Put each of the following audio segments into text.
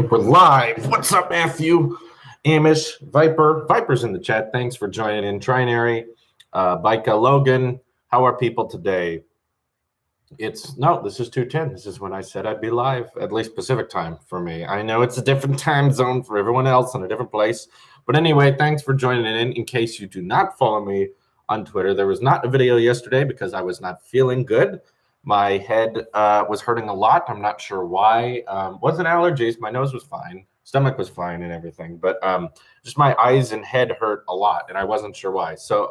We're live. What's up, Matthew? Amish, Viper. Viper's in the chat. Thanks for joining in. Trinary, Bika, Logan. How are people today? This is 2:10. This is when I said I'd be live, at least Pacific time for me. I know it's a different time zone for everyone else in a different place. But anyway, thanks for joining in. In case you do not follow me on Twitter, there was not a video yesterday because I was not feeling good. My head was hurting a lot. I'm not sure why. Wasn't allergies. My nose was fine. Stomach was fine and everything. But just my eyes and head hurt a lot, and I wasn't sure why. So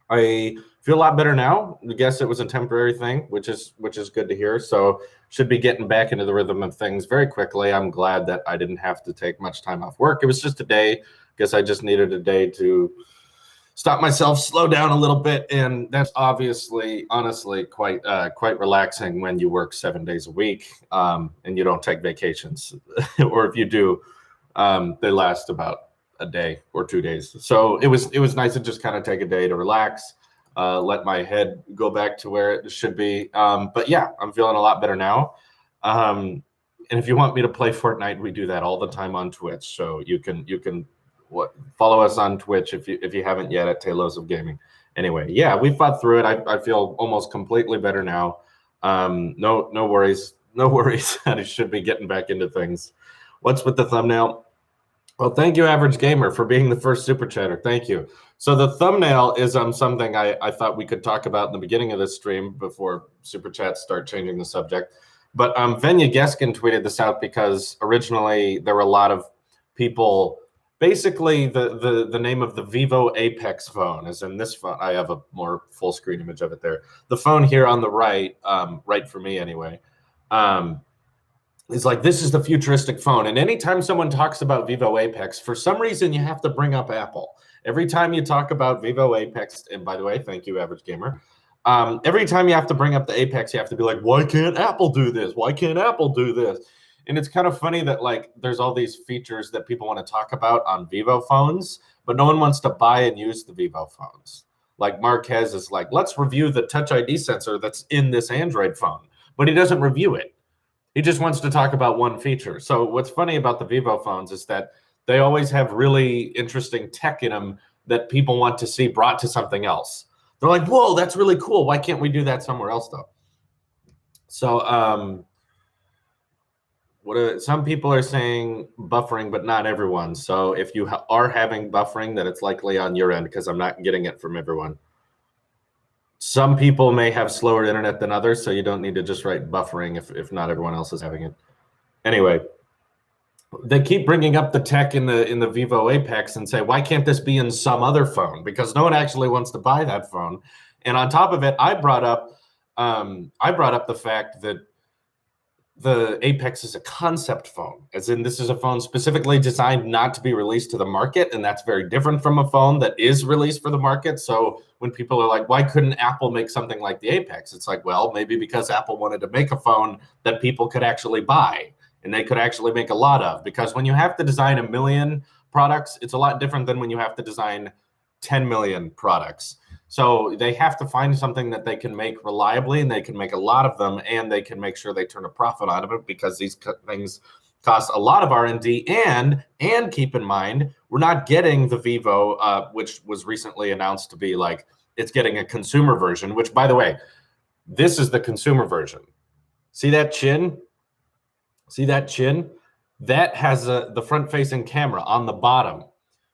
I feel a lot better now. I guess it was a temporary thing, which is good to hear. So should be getting back into the rhythm of things very quickly. I'm glad that I didn't have to take much time off work. It was just a day. Guess I just needed a day to stop myself, slow down a little bit, and that's honestly quite relaxing when you work 7 days a week and you don't take vacations, or if you do, they last about a day or 2 days. So it was nice to just kind of take a day to relax, let my head go back to where it should be. But yeah, I'm feeling a lot better now. And if you want me to play Fortnite, we do that all the time on Twitch. So you can follow us on Twitch if you haven't yet at Talos of Gaming. Anyway, yeah, we fought through it. I feel almost completely better now. No worries. I should be getting back into things. What's with the thumbnail? Well, thank you, Average Gamer, for being the first super chatter. Thank you. So the thumbnail is something I thought we could talk about in the beginning of this stream before super chats start changing the subject. But Venya Geskin tweeted this out because originally there were a lot of people. Basically, the name of the Vivo Apex phone is in this phone. I have a more full screen image of it there. The phone here on the right, right for me anyway, is like, this is the futuristic phone. And anytime someone talks about Vivo Apex, for some reason you have to bring up Apple. Every time you talk about Vivo Apex, and by the way, thank you, Average Gamer. Every time you have to bring up the Apex, you have to be like, why can't Apple do this? Why can't Apple do this? And it's kind of funny that like there's all these features that people want to talk about on Vivo phones, but no one wants to buy and use the Vivo phones. Like Marquez is like, let's review the Touch ID sensor that's in this Android phone, but he doesn't review it. He just wants to talk about one feature. So what's funny about the Vivo phones is that they always have really interesting tech in them that people want to see brought to something else. They're like, whoa, that's really cool. Why can't we do that somewhere else though? So some people are saying buffering, but not everyone. So if you are having buffering, then it's likely on your end because I'm not getting it from everyone. Some people may have slower internet than others, so you don't need to just write buffering if not everyone else is having it. Anyway, they keep bringing up the tech in the Vivo Apex and say, why can't this be in some other phone? Because no one actually wants to buy that phone. And on top of it, I brought up the fact that the Apex is a concept phone, as in this is a phone specifically designed not to be released to the market, and that's very different from a phone that is released for the market. So when people are like, why couldn't Apple make something like the Apex? It's like, well, maybe because Apple wanted to make a phone that people could actually buy and they could actually make a lot of. Because when you have to design 1 million products, it's a lot different than when you have to design 10 million products. So they have to find something that they can make reliably, and they can make a lot of them, and they can make sure they turn a profit out of it, because these things cost a lot of R&D. And keep in mind, we're not getting the Vivo, which was recently announced to be like, it's getting a consumer version, which, by the way, this is the consumer version. See that chin? See that chin? That has the front-facing camera on the bottom,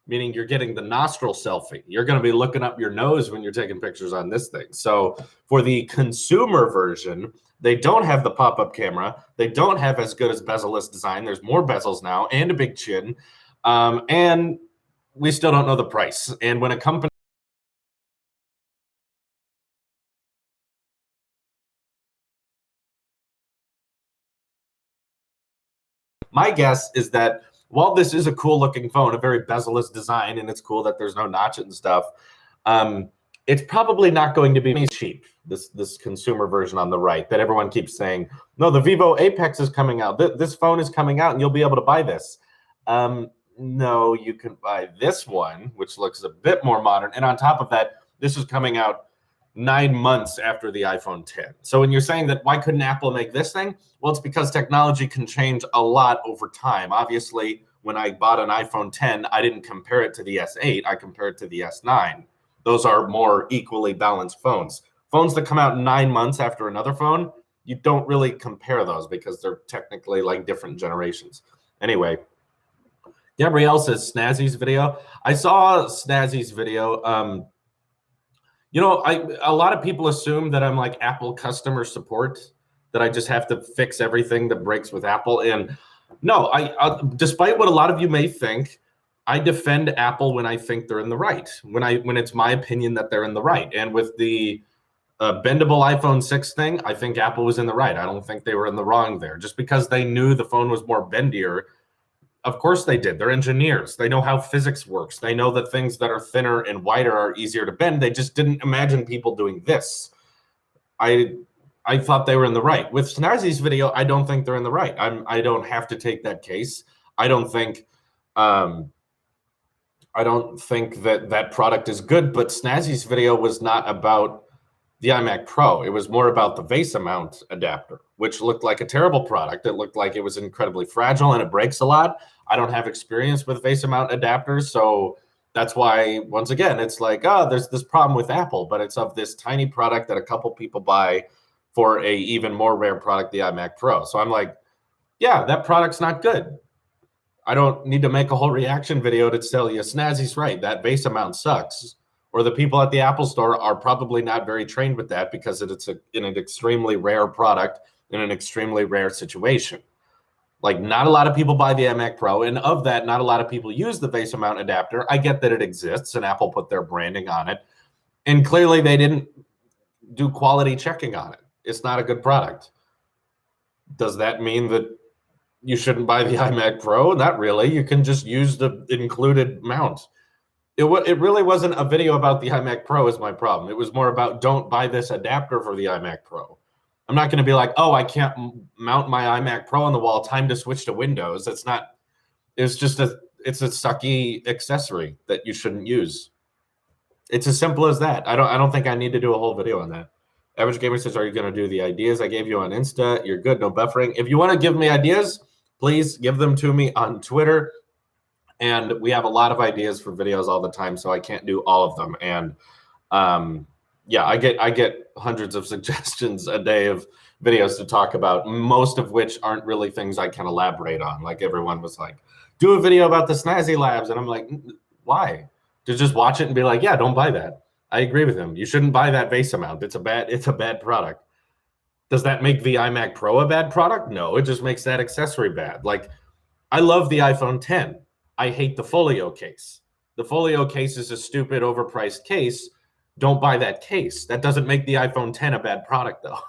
meaning you're getting the nostril selfie. You're going to be looking up your nose when you're taking pictures on this thing. So for the consumer version, they don't have the pop-up camera. They don't have as good as bezel-less design. There's more bezels now and a big chin. And we still don't know the price. And when a company... My guess is that while this is a cool looking phone, a very bezel-less design, and it's cool that there's no notch and stuff, it's probably not going to be cheap, this consumer version on the right that everyone keeps saying, no, the Vivo Apex is coming out. This phone is coming out and you'll be able to buy this. No, you can buy this one, which looks a bit more modern. And on top of that, this is coming out 9 months after the iPhone 10. So when you're saying that why couldn't Apple make this thing? Well, it's because technology can change a lot over time. Obviously, when I bought an iPhone 10, I didn't compare it to the S8. I compared it to the S9. Those are more equally balanced phones. Phones that come out 9 months after another phone, you don't really compare those because they're technically like different generations. Anyway, Gabrielle says Snazzy's video. I saw Snazzy's video. A lot of people assume that I'm like Apple customer support, that I just have to fix everything that breaks with Apple. And no, despite what a lot of you may think, I defend Apple when I think they're in the right, when it's my opinion that they're in the right. And with the bendable iPhone 6 thing, I think Apple was in the right. I don't think they were in the wrong there. Just because they knew the phone was more bendier, of course they did. They're engineers. They know how physics works. They know that things that are thinner and wider are easier to bend. They just didn't imagine people doing this. I thought they were in the right. With Snazzy's video, I don't think they're in the right. I don't have to take that case. I don't think that product is good, but Snazzy's video was not about the iMac Pro. It was more about the VESA mount adapter, which looked like a terrible product. It looked like it was incredibly fragile and it breaks a lot. I don't have experience with VESA mount adapters, so that's why, once again, it's like, oh, there's this problem with Apple, but it's of this tiny product that a couple people buy for a even more rare product, the iMac Pro. So I'm like, yeah, that product's not good. I don't need to make a whole reaction video to tell you Snazzy's right. That VESA mount sucks. Or the people at the Apple store are probably not very trained with that because it's in an extremely rare product in an extremely rare situation. Like, not a lot of people buy the iMac Pro, and of that, not a lot of people use the VESA mount adapter. I get that it exists, and Apple put their branding on it, and clearly they didn't do quality checking on it. It's not a good product. Does that mean that you shouldn't buy the iMac Pro? Not really. You can just use the included mount. It really wasn't a video about the iMac Pro is my problem. It was more about don't buy this adapter for the iMac Pro. I'm not going to be like, oh, I can't mount my iMac Pro on the wall. Time to switch to Windows. It's a sucky accessory that you shouldn't use. It's as simple as that. I don't think I need to do a whole video on that. Average Gamer says, are you going to do the ideas I gave you on Insta? You're good, no buffering. If you want to give me ideas, please give them to me on Twitter. And we have a lot of ideas for videos all the time, so I can't do all of them. And yeah, I get hundreds of suggestions a day of videos to talk about, most of which aren't really things I can elaborate on. Like, everyone was like, do a video about the Snazzy Labs. And I'm like, why? To just watch it and be like, yeah, don't buy that. I agree with him. You shouldn't buy that VESA mount. It's a bad product. Does that make the iMac Pro a bad product? No, it just makes that accessory bad. Like, I love the iPhone 10. I hate the folio case. The folio case is a stupid, overpriced case. Don't buy that case. That doesn't make the iPhone 10 a bad product, though.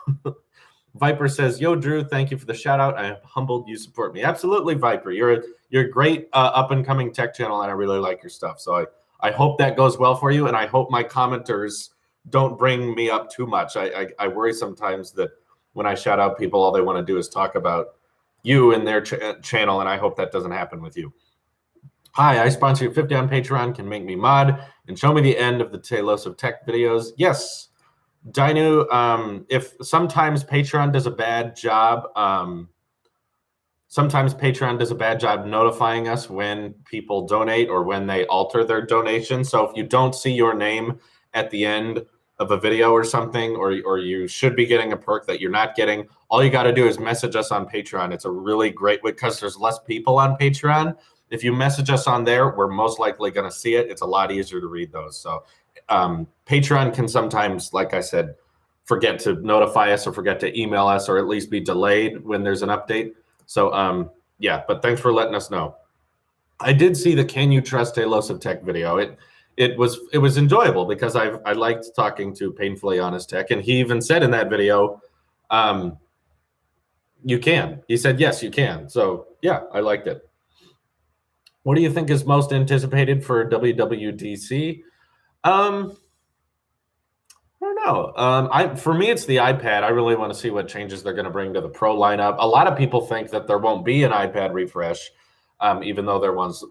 Viper says, yo, Drew, thank you for the shout out. I am humbled you support me. Absolutely, Viper. You're a great up-and-coming tech channel, and I really like your stuff. So I hope that goes well for you, and I hope my commenters don't bring me up too much. I worry sometimes that when I shout out people, all they want to do is talk about you and their channel, and I hope that doesn't happen with you. Hi, I sponsor you 50 on Patreon. Can make me mod and show me the end of the Talos of Tech videos. Yes, Dinu, if sometimes Patreon does a bad job, notifying us when people donate or when they alter their donation. So if you don't see your name at the end of a video or something, or you should be getting a perk that you're not getting, all you got to do is message us on Patreon. It's a really great way because there's less people on Patreon. If you message us on there, we're most likely going to see it. It's a lot easier to read those. So Patreon can sometimes, like I said, forget to notify us or forget to email us or at least be delayed when there's an update. So yeah, but thanks for letting us know. I did see the Can You Trust Talos of Tech video. It was enjoyable because I liked talking to Painfully Honest Tech, and he even said in that video, you can. He said, yes, you can. So yeah, I liked it. What do you think is most anticipated for WWDC? I don't know. For me, it's the iPad. I really want to see what changes they're going to bring to the Pro lineup. A lot of people think that there won't be an iPad refresh, even though there was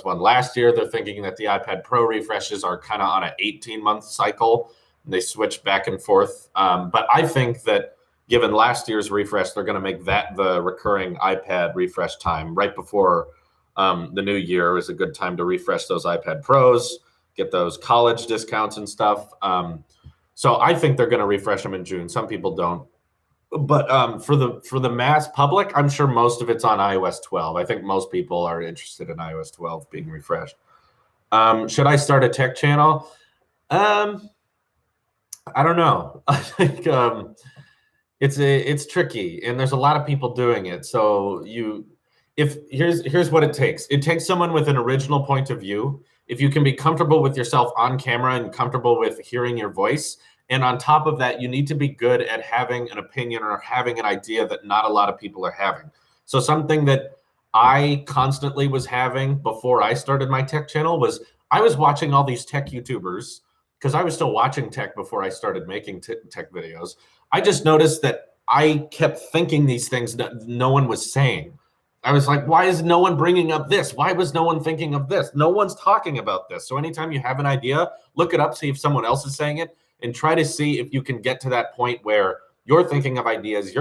one last year. They're thinking that the iPad Pro refreshes are kind of on an 18-month cycle They switch back and forth. But I think that given last year's refresh, they're going to make that the recurring iPad refresh time right before the new year is a good time to refresh those iPad Pros, get those college discounts and stuff. So I think they're going to refresh them in June. Some people don't. But for the mass public, I'm sure most of it's on iOS 12. I think most people are interested in iOS 12 being refreshed. Should I start a tech channel? I don't know. I think it's tricky, and there's a lot of people doing it. So here's what it takes. It takes someone with an original point of view. If you can be comfortable with yourself on camera and comfortable with hearing your voice, and on top of that, you need to be good at having an opinion or having an idea that not a lot of people are having. So something that I constantly was having before I started my tech channel was I was watching all these tech YouTubers because I was still watching tech before I started making tech videos. I just noticed that I kept thinking these things that no one was saying. I was like, why is no one bringing up this? Why was no one thinking of this? No one's talking about this. So anytime you have an idea, look it up, see if someone else is saying it, and try to see if you can get to that point where you're thinking of ideas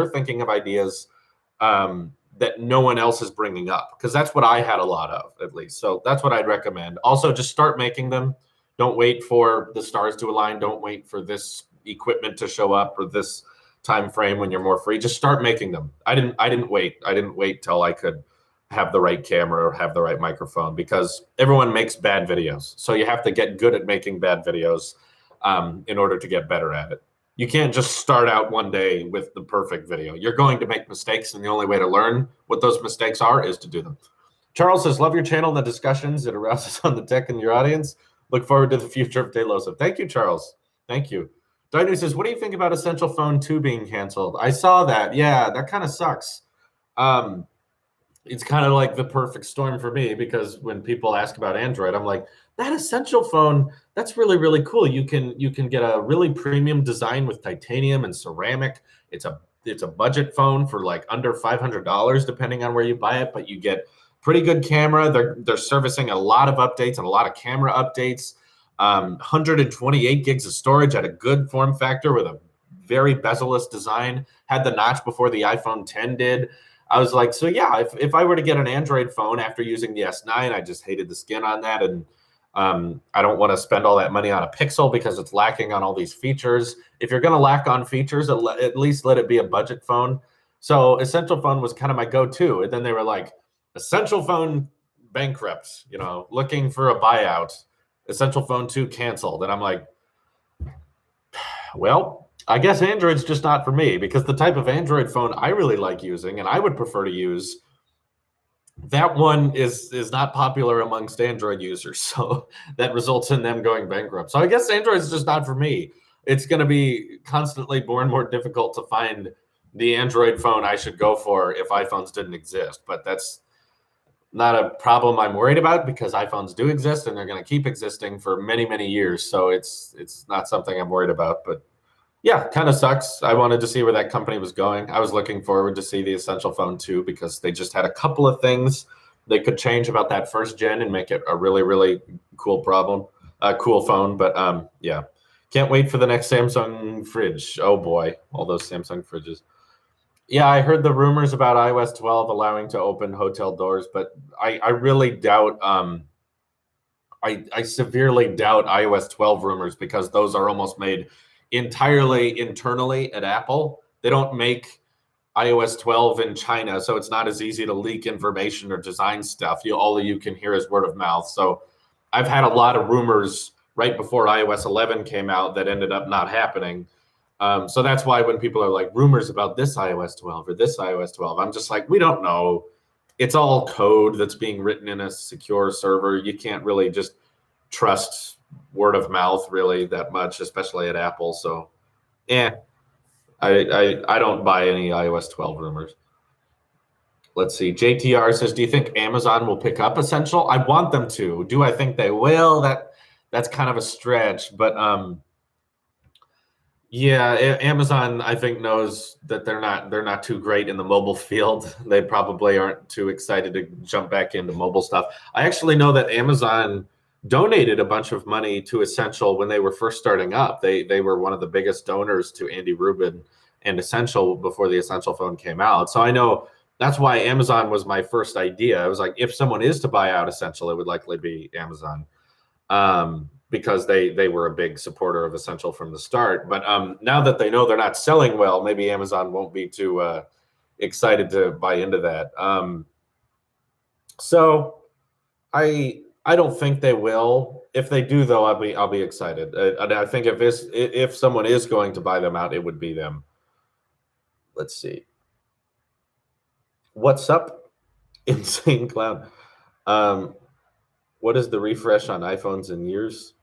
that no one else is bringing up, because that's what I had a lot of, at least. So that's what I'd recommend. Also, just start making them. Don't wait for the stars to align. Don't wait for this equipment to show up or this time frame when you're more free. Just start making them. I didn't wait till I could have the right camera or have the right microphone, because everyone makes bad videos. So you have to get good at making bad videos in order to get better at it. You can't just start out one day with the perfect video. You're going to make mistakes, and the only way to learn what those mistakes are is to do them. Charles says, love your channel and the discussions. It arouses on the tech in your audience. Look forward to the future of Delosa. Thank you, Charles. Thank you. Dino says, what do you think about Essential Phone 2 being canceled? I saw that. Yeah, that kind of sucks. It's kind of like the perfect storm for me, because when people ask about Android, I'm like, that Essential Phone, that's really, really cool. You can get a really premium design with titanium and ceramic. It's a budget phone for like under $500, depending on where you buy it, but you get pretty good camera. They're servicing a lot of updates and a lot of camera updates. 128 gigs of storage at a good form factor with a very bezel-less design. Had the notch before the iPhone 10 did. I was like, so yeah, if I were to get an Android phone after using the S9, I just hated the skin on that. And I don't want to spend all that money on a Pixel because it's lacking on all these features. If you're going to lack on features, at least let it be a budget phone. So Essential Phone was kind of my go-to. And then they were like, Essential Phone bankrupt, looking for a buyout. Essential Phone 2 canceled. And I'm like, well, I guess Android's just not for me, because the type of Android phone I really like using and I would prefer to use, that one is not popular amongst Android users. So that results in them going bankrupt. So I guess Android's just not for me. It's going to be constantly more and more difficult to find the Android phone I should go for if iPhones didn't exist. But that's not a problem I'm worried about, because iPhones do exist and they're going to keep existing for many, many years. So it's not something I'm worried about. But yeah, kind of sucks. I wanted to see where that company was going. I was looking forward to see the Essential Phone 2, because they just had a couple of things they could change about that first gen and make it a really, really cool phone. But yeah, can't wait for the next Samsung fridge. Oh boy, all those Samsung fridges. Yeah, I heard the rumors about iOS 12 allowing to open hotel doors, but I really doubt, I severely doubt iOS 12 rumors, because those are almost made entirely internally at Apple. They don't make iOS 12 in China, so it's not as easy to leak information or design stuff. All you can hear is word of mouth. So I've had a lot of rumors right before iOS 11 came out that ended up not happening. So that's why when people are like, rumors about this iOS 12 or this iOS 12, I'm just like, we don't know. It's all code that's being written in a secure server. You can't really just trust word of mouth really that much, especially at Apple. So I don't buy any iOS 12 rumors. Let's see. JTR says, do you think Amazon will pick up Essential? I want them to. Do I think they will? That's kind of a stretch, but yeah, Amazon, I think, knows that they're not too great in the mobile field. They probably aren't too excited to jump back into mobile stuff. I actually know that Amazon donated a bunch of money to Essential when they were first starting up. They were one of the biggest donors to Andy Rubin and Essential before the Essential phone came out. So I know that's why Amazon was my first idea. I was like, if someone is to buy out Essential, it would likely be Amazon, because they were a big supporter of Essential from the start. But now that they know they're not selling well, maybe Amazon won't be too excited to buy into that. So I don't think they will. If they do, though, I'll be excited. And I think if someone is going to buy them out, it would be them. Let's see. What's up, Insane Clown? What is the refresh on iPhones in years?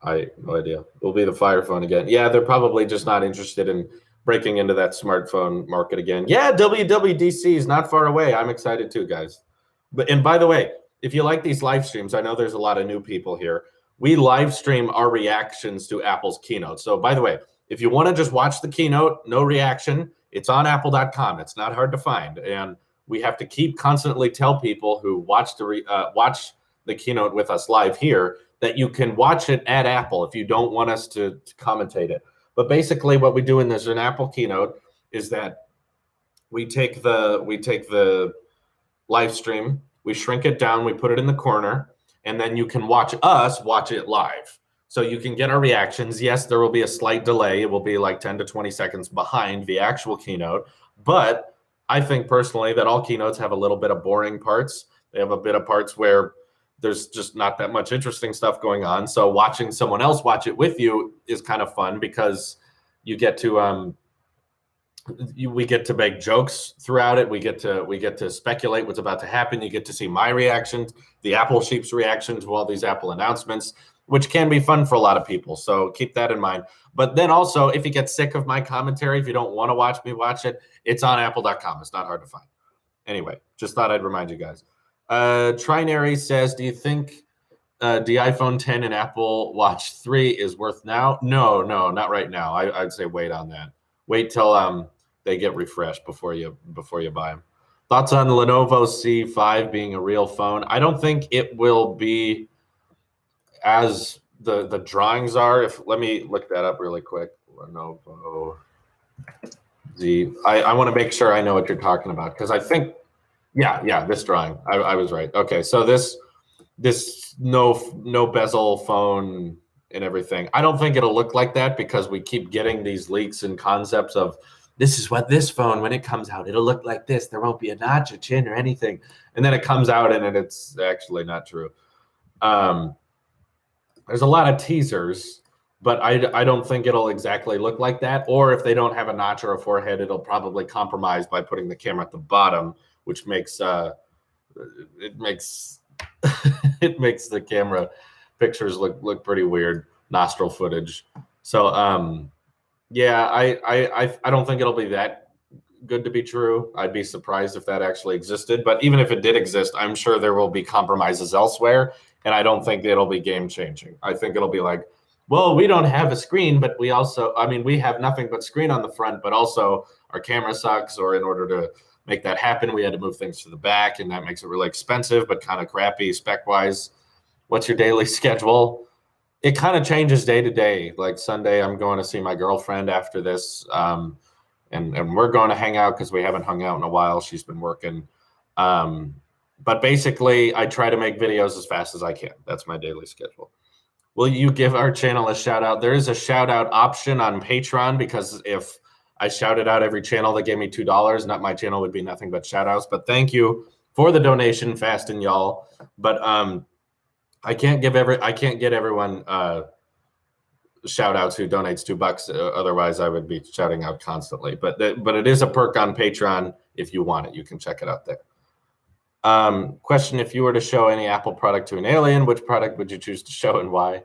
I no idea. It'll be the Fire Phone again. Yeah, they're probably just not interested in breaking into that smartphone market again. Yeah, WWDC is not far away. I'm excited too, guys. And by the way, if you like these live streams, I know there's a lot of new people here. We live stream our reactions to Apple's keynote. So by the way, if you want to just watch the keynote, no reaction, it's on apple.com. It's not hard to find. And we have to keep constantly tell people who watch the keynote with us live here that you can watch it at Apple if you don't want us to commentate it. But basically what we do in this an Apple keynote is that we take the live stream, we shrink it down, we put it in the corner, and then you can watch us watch it live. So you can get our reactions. Yes, there will be a slight delay. It will be like 10 to 20 seconds behind the actual keynote. But I think personally that all keynotes have a little bit of boring parts. They have a bit of parts where there's just not that much interesting stuff going on. So watching someone else watch it with you is kind of fun because you get to we get to make jokes throughout it. We get to speculate what's about to happen. You get to see my reaction, the Apple Sheep's reaction to all these Apple announcements, which can be fun for a lot of people. So keep that in mind. But then also, if you get sick of my commentary, if you don't want to watch me watch it, it's on apple.com. It's not hard to find. Anyway, just thought I'd remind you guys. Trinary says, do you think the iPhone 10 and Apple Watch 3 is worth now? No, not right now. I'd say wait on that. Wait till they get refreshed before you buy them. Thoughts on Lenovo C5 being a real phone? I don't think it will be as the drawings are. Let me look that up really quick. Lenovo Z. I want to make sure I know what you're talking about because I think yeah, this drawing. I was right. Okay, so this no bezel phone and everything. I don't think it'll look like that because we keep getting these leaks and concepts of this is what this phone, when it comes out, it'll look like this. There won't be a notch, a chin, or anything. And then it comes out and it's actually not true. There's a lot of teasers, but I don't think it'll exactly look like that. Or if they don't have a notch or a forehead, it'll probably compromise by putting the camera at the bottom, which makes it makes the camera pictures look pretty weird, nostril footage. So yeah, I don't think it'll be that good to be true. I'd be surprised if that actually existed. But even if it did exist, I'm sure there will be compromises elsewhere, and I don't think it'll be game changing. I think it'll be like, well, we don't have a screen, but we have nothing but screen on the front, but also our camera sucks, or in order to make that happen, we had to move things to the back, and that makes it really expensive, but kind of crappy spec-wise. What's your daily schedule? It kind of changes day to day. Like Sunday, I'm going to see my girlfriend after this, and we're going to hang out because we haven't hung out in a while. She's been working. But basically, I try to make videos as fast as I can. That's my daily schedule. Will you give our channel a shout out? There is a shout out option on Patreon because if I shouted out every channel that gave me $2, not my channel would be nothing but shout outs. But thank you for the donation, Fast and y'all. But I can't get everyone shout outs who donates $2. Otherwise, I would be shouting out constantly. But it is a perk on Patreon. If you want it, you can check it out there. Question: if you were to show any Apple product to an alien, which product would you choose to show and why?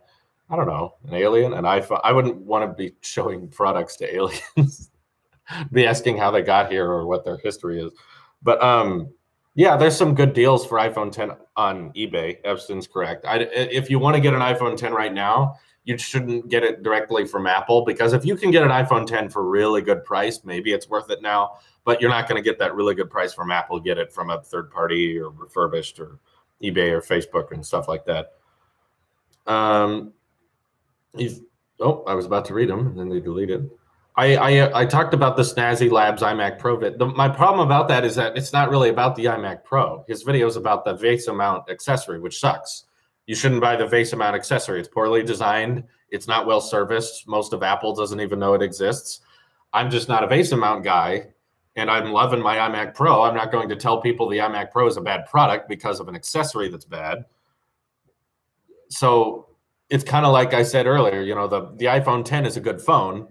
I don't know. An alien, an iPhone. I wouldn't want to be showing products to aliens. Be asking how they got here or what their history is. But yeah, there's some good deals for iPhone 10 on eBay. Epson's correct. If you want to get an iPhone 10 right now, you shouldn't get it directly from Apple, because if you can get an iPhone 10 for a really good price, maybe it's worth it now, but you're not going to get that really good price from Apple. Get it from a third party or refurbished or eBay or Facebook and stuff like that. I was about to read them, and then they deleted. I talked about the Snazzy Labs iMac Pro vid. My problem about that is that it's not really about the iMac Pro. His video is about the VESA mount accessory, which sucks. You shouldn't buy the VESA mount accessory. It's poorly designed. It's not well serviced. Most of Apple doesn't even know it exists. I'm just not a VESA mount guy, and I'm loving my iMac Pro. I'm not going to tell people the iMac Pro is a bad product because of an accessory that's bad. So it's kind of like I said earlier, you know, the iPhone 10 is a good phone,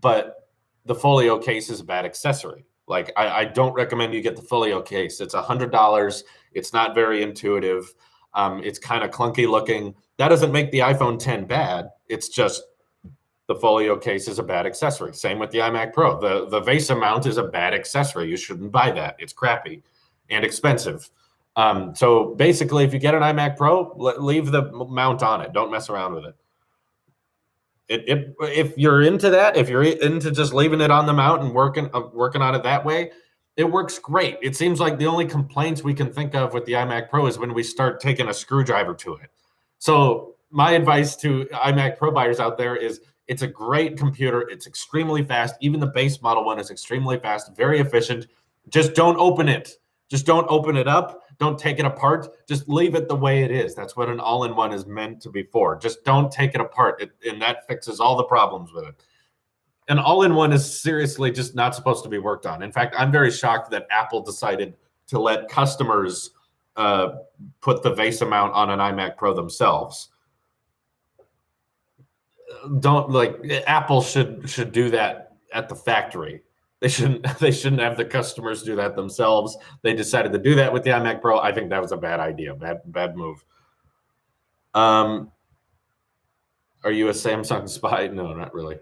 but the Folio case is a bad accessory. Like I don't recommend you get the Folio case. It's $100. It's not very intuitive. It's kind of clunky looking. That doesn't make the iPhone 10 bad. It's just the Folio case is a bad accessory. Same with the iMac Pro. The VESA mount is a bad accessory. You shouldn't buy that. It's crappy and expensive. So basically, if you get an iMac Pro, leave the mount on it. Don't mess around with it. If you're into that, if you're into just leaving it on the mount and working on it that way, it works great. It seems like the only complaints we can think of with the iMac Pro is when we start taking a screwdriver to it. So my advice to iMac Pro buyers out there is it's a great computer. It's extremely fast. Even the base model one is extremely fast, very efficient. Just don't open it. Just don't open it up. Don't take it apart. Just leave it the way it is. That's what an all-in-one is meant to be for. Just don't take it apart, and that fixes all the problems with it. An all-in-one is seriously just not supposed to be worked on. In fact, I'm very shocked that Apple decided to let customers put the VESA mount on an iMac Pro themselves. Apple should do that at the factory. They shouldn't have the customers do that themselves. They decided to do that with the iMac Pro. I think that was a bad idea, bad move. Are you a Samsung spy? No, not really.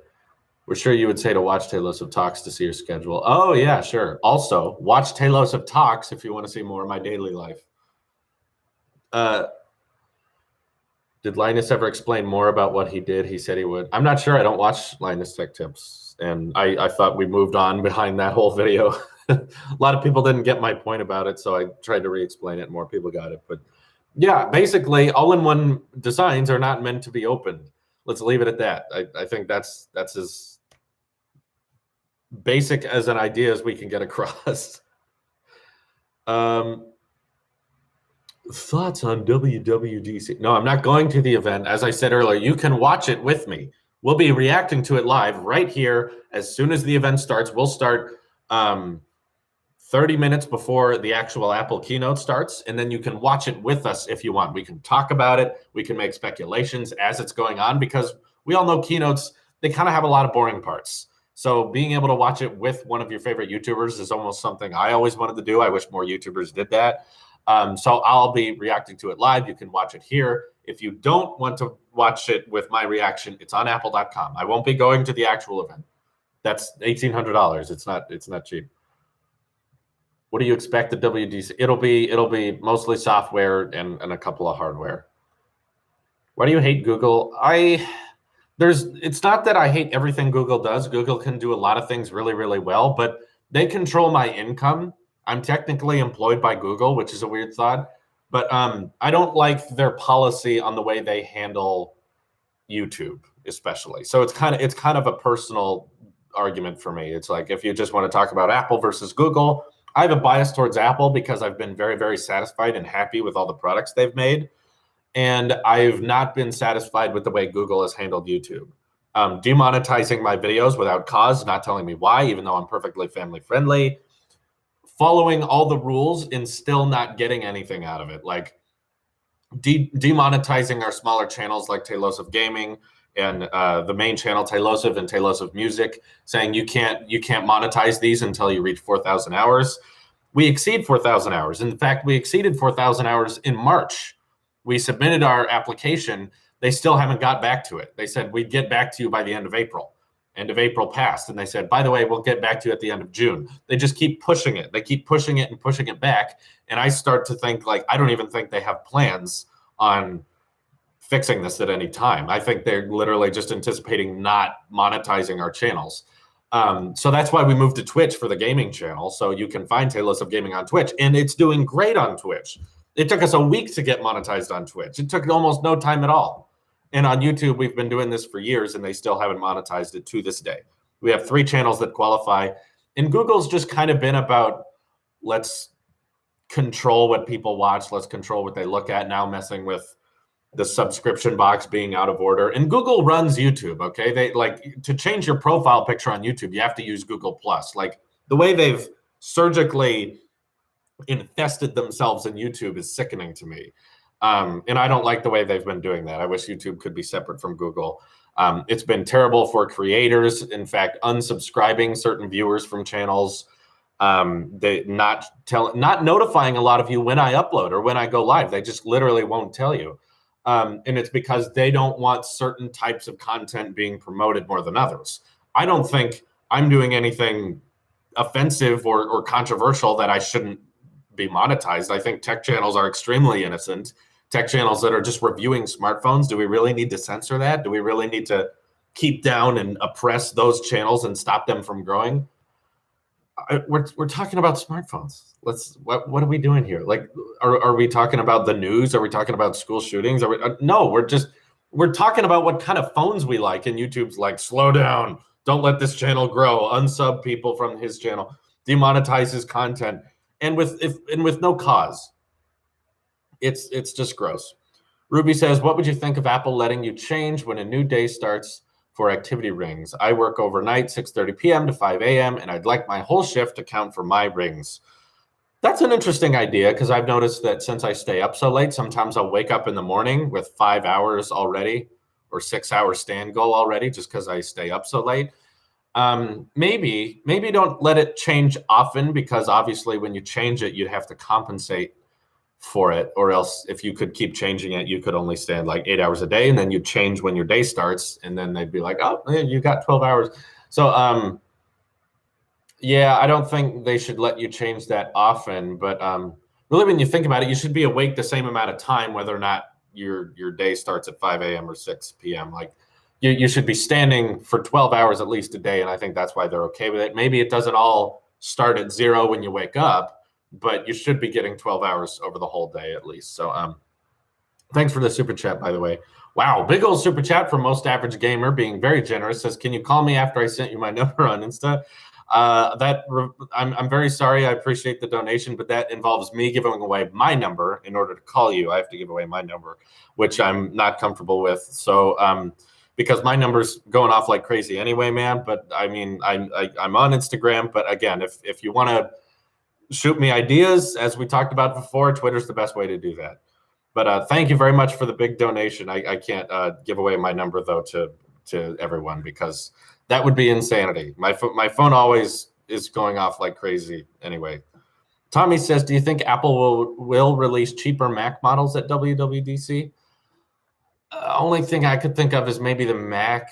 We're sure you would say to watch Talos of Talks to see your schedule. Oh, yeah, sure. Also, watch Talos of Talks if you want to see more of my daily life. Did Linus ever explain more about what he did? He said he would. I'm not sure. I don't watch Linus Tech Tips. And I thought we moved on behind that whole video. A lot of people didn't get my point about it, so I tried to re-explain it. More people got it. But yeah, basically, all-in-one designs are not meant to be opened. Let's leave it at that. I think that's as basic as an idea as we can get across. Thoughts on WWDC? No, I'm not going to the event. As I said earlier, you can watch it with me. We'll be reacting to it live right here. As soon as the event starts, we'll start 30 minutes before the actual Apple keynote starts, and then you can watch it with us if you want. We can talk about it. We can make speculations as it's going on, because we all know keynotes, they kind of have a lot of boring parts. So being able to watch it with one of your favorite YouTubers is almost something I always wanted to do. I wish more YouTubers did that. So I'll be reacting to it live. You can watch it here. If you don't want to watch it with my reaction, it's on apple.com. I won't be going to the actual event. That's $1,800. It's not cheap. What do you expect the WWDC? It'll be mostly software and a couple of hardware. Why do you hate Google? It's not that I hate everything Google does. Google can do a lot of things really, really well, but they control my income. I'm technically employed by Google, which is a weird thought, but I don't like their policy on the way they handle YouTube, especially. So it's kind of a personal argument for me. It's like, if you just want to talk about Apple versus Google, I have a bias towards Apple because I've been very, very satisfied and happy with all the products they've made. And I've not been satisfied with the way Google has handled YouTube. Demonetizing my videos without cause, not telling me why, even though I'm perfectly family friendly. Following all the rules and still not getting anything out of it. Like demonetizing our smaller channels like Talos of Gaming and the main channel Talos of and Talos of Music, saying you can't monetize these until you reach 4,000 hours. We exceed 4,000 hours. In fact, we exceeded 4,000 hours in March. We submitted our application. They still haven't got back to it. They said we'd get back to you by the end of April. End of April passed, and they said, by the way, we'll get back to you at the end of June. They just keep pushing it. They keep pushing it and pushing it back. And I start to think, like, I don't even think they have plans on fixing this at any time. I think they're literally just anticipating not monetizing our channels. So that's why we moved to Twitch for the gaming channel. So you can find Talos of Gaming on Twitch, and it's doing great on Twitch. It took us a week to get monetized on Twitch. It took almost no time at all. And on YouTube, we've been doing this for years and they still haven't monetized it to this day. We have 3 channels that qualify. And Google's just kind of been about, let's control what people watch. Let's control what they look at, now messing with the subscription box being out of order. And Google runs YouTube, okay? They like to change your profile picture on YouTube, you have to use Google Plus. Like the way they've surgically infested themselves in YouTube is sickening to me. And I don't like the way they've been doing that. I wish YouTube could be separate from Google. It's been terrible for creators. In fact, unsubscribing certain viewers from channels, they not notifying a lot of you when I upload or when I go live. They just literally won't tell you. And it's because they don't want certain types of content being promoted more than others. I don't think I'm doing anything offensive or controversial that I shouldn't be monetized. I think tech channels are extremely innocent. Tech channels that are just reviewing smartphones, do we really need to censor that? Do we really need to keep down and oppress those channels and stop them from growing? We're talking about smartphones. What are we doing here? Like, are we talking about the news? Are we talking about school shootings? No, we're talking about what kind of phones we like. And YouTube's like, slow down, don't let this channel grow, unsub people from his channel, demonetize his content, and with no cause. It's just gross. Ruby says, what would you think of Apple letting you change when a new day starts for activity rings? I work overnight, 6:30 p.m. to 5 a.m., and I'd like my whole shift to count for my rings. That's an interesting idea, because I've noticed that since I stay up so late, sometimes I'll wake up in the morning with 5 hours already or 6 hour stand goal already, just because I stay up so late. Maybe don't let it change often, because obviously when you change it, you'd have to compensate for it, or else if you could keep changing it, you could only stand like 8 hours a day, and then you change when your day starts, and then they'd be like, oh, you got 12 hours. So yeah, I don't think they should let you change that often, but really when you think about it, you should be awake the same amount of time, whether or not your day starts at 5 a.m. or 6 p.m. Like you should be standing for 12 hours at least a day, and I think that's why they're okay with it. Maybe it doesn't all start at 0 when you wake up, but you should be getting 12 hours over the whole day at least. So thanks for the super chat, by the way. Wow, big old super chat from Most Average Gamer, being very generous, says, can you call me after I sent you my number on Insta? I'm very sorry. I appreciate the donation, but that involves me giving away my number. In order to call you, I have to give away my number, which I'm not comfortable with. So because my number's going off like crazy anyway, man. But I mean, I'm on Instagram. But again, if you want to shoot me ideas, as we talked about before, Twitter's the best way to do that. But thank you very much for the big donation. I can't give away my number though to everyone, because that would be insanity. My phone always is going off like crazy anyway. Tommy says, do you think Apple will release cheaper Mac models at WWDC? Only thing I could think of is maybe the Mac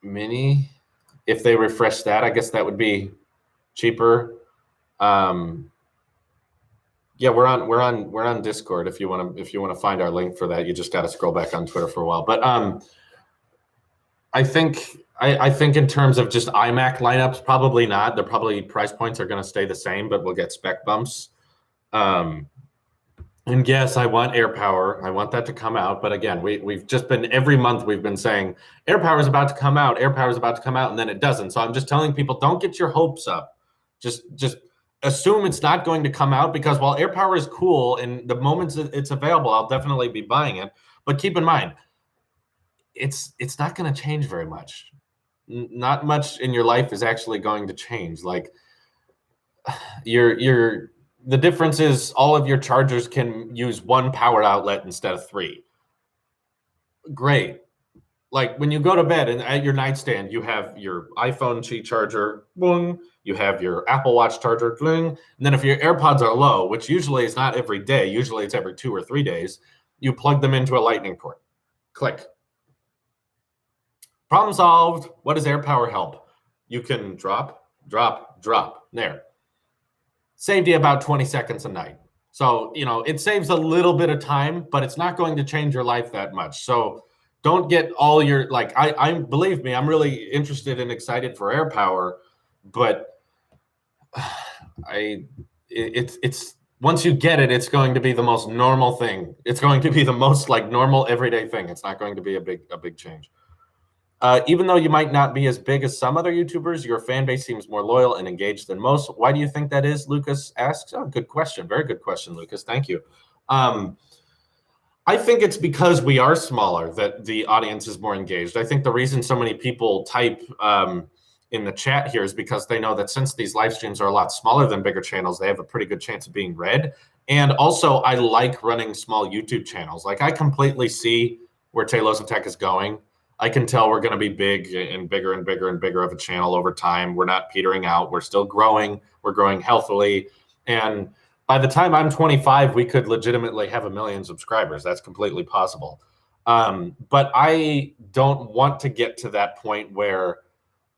Mini. If they refresh that, I guess that would be cheaper. Yeah, we're on Discord. If you want to find our link for that, you just got to scroll back on Twitter for a while. But I think in terms of just iMac lineups, probably not. They're probably price points are going to stay the same, but we'll get spec bumps. And yes, I want AirPower. I want that to come out. But again, we've just been, every month we've been saying AirPower is about to come out. AirPower is about to come out, and then it doesn't. So I'm just telling people, don't get your hopes up. Just assume it's not going to come out, because while AirPower is cool and the moment it's available, I'll definitely be buying it. But keep in mind, it's not going to change very much. Not much in your life is actually going to change. Like the difference is all of your chargers can use one power outlet instead of 3. Great. Like when you go to bed and at your nightstand, you have your iPhone Qi charger, boom. You have your Apple Watch charger, bling. And then if your AirPods are low, which usually is not every day, usually it's every 2 or 3 days, you plug them into a lightning port. Click. Problem solved. What does AirPower help? You can drop. There. Saved you about 20 seconds a night. So, it saves a little bit of time, but it's not going to change your life that much. So don't get all your, like, I believe me, I'm really interested and excited for AirPower, but it's once you get it, it's going to be the most normal thing. It's going to be the most like normal everyday thing. It's not going to be a big change. Even though you might not be as big as some other YouTubers, your fan base seems more loyal and engaged than most. Why do you think that is? Lucas asks. Oh, good question. Very good question, Lucas. Thank you. I think it's because we are smaller that the audience is more engaged. I think the reason so many people type in the chat here is because they know that since these live streams are a lot smaller than bigger channels, they have a pretty good chance of being read. And also, I like running small YouTube channels. Like, I completely see where Talos of Tech is going. I can tell we're going to be big and bigger and bigger and bigger of a channel over time. We're not petering out. We're still growing. We're growing healthily. And by the time I'm 25, we could legitimately have 1 million subscribers. That's completely possible. But I don't want to get to that point where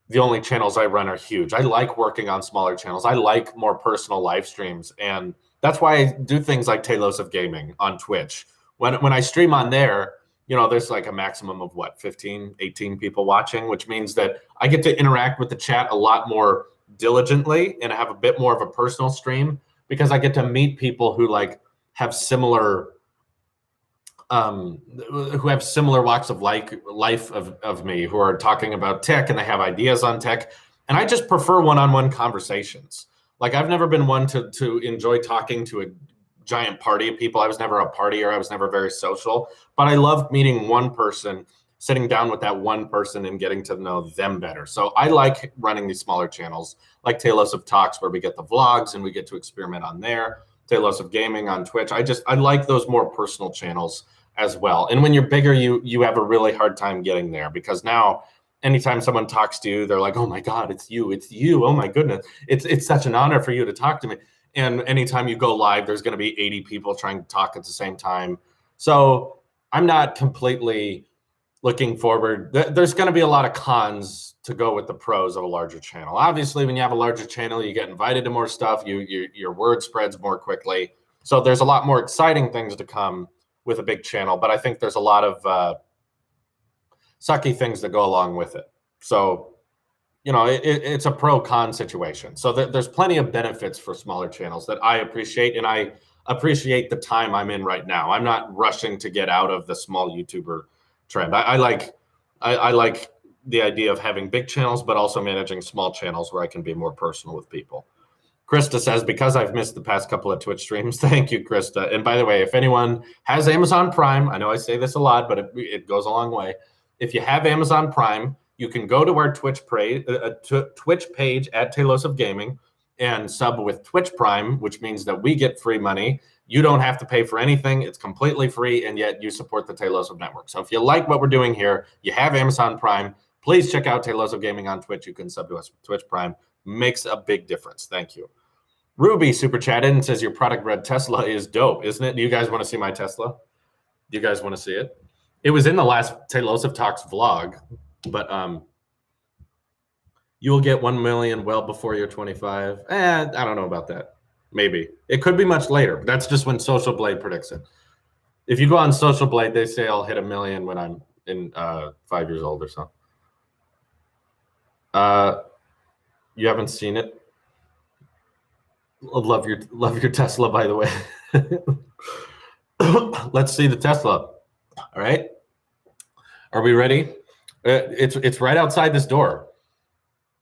the only channels I run are huge. I like working on smaller channels. I like more personal live streams. And that's why I do things like Talos of Gaming on Twitch. When I stream on there, you know, there's like a maximum of what, 15, 18 people watching, which means that I get to interact with the chat a lot more diligently and have a bit more of a personal stream because I get to meet people who like have similar walks of life of me, who are talking about tech and they have ideas on tech. And I just prefer one-on-one conversations. Like, I've never been one to enjoy talking to a giant party of people. I was never a partier. I was never very social, but I loved meeting one person, sitting down with that one person and getting to know them better. So I like running these smaller channels like Talos of Talks, where we get the vlogs and we get to experiment on there. Talos of Gaming on Twitch. I like those more personal channels as well. And when you're bigger, you have a really hard time getting there, because now anytime someone talks to you, they're like, oh my God, it's you. Oh my goodness. It's such an honor for you to talk to me. And anytime you go live, there's going to be 80 people trying to talk at the same time. So I'm not completely looking forward. There's going to be a lot of cons to go with the pros of a larger channel. Obviously, when you have a larger channel, you get invited to more stuff. Your word spreads more quickly. So there's a lot more exciting things to come with a big channel. But I think there's a lot of sucky things that go along with it. So, you know, it's a pro-con situation. So there's plenty of benefits for smaller channels that I appreciate, and I appreciate the time I'm in right now. I'm not rushing to get out of the small YouTuber trend. I like the idea of having big channels, but also managing small channels where I can be more personal with people. Krista says, because I've missed the past couple of Twitch streams. Thank you, Krista. And by the way, if anyone has Amazon Prime, I know I say this a lot, but it goes a long way. If you have Amazon Prime, you can go to our Twitch page at Talos of Gaming and sub with Twitch Prime, which means that we get free money. You don't have to pay for anything. It's completely free, and yet you support the Talos of Network. So if you like what we're doing here, you have Amazon Prime, please check out Talos of Gaming on Twitch. You can sub to us with Twitch Prime. Makes a big difference. Thank you. Ruby super chatted and says, your product red Tesla is dope, isn't it? Do you guys want to see my Tesla? Do you guys want to see it? It was in the last Talos of Talks vlog. But you will get 1 million well before you're 25. I don't know about that. Maybe. It could be much later. But that's just when Social Blade predicts it. If you go on Social Blade, they say I'll hit 1 million when I'm in 5 years old or so. You haven't seen it? Love your Tesla, by the way. Let's see the Tesla. All right. Are we ready? It's right outside this door.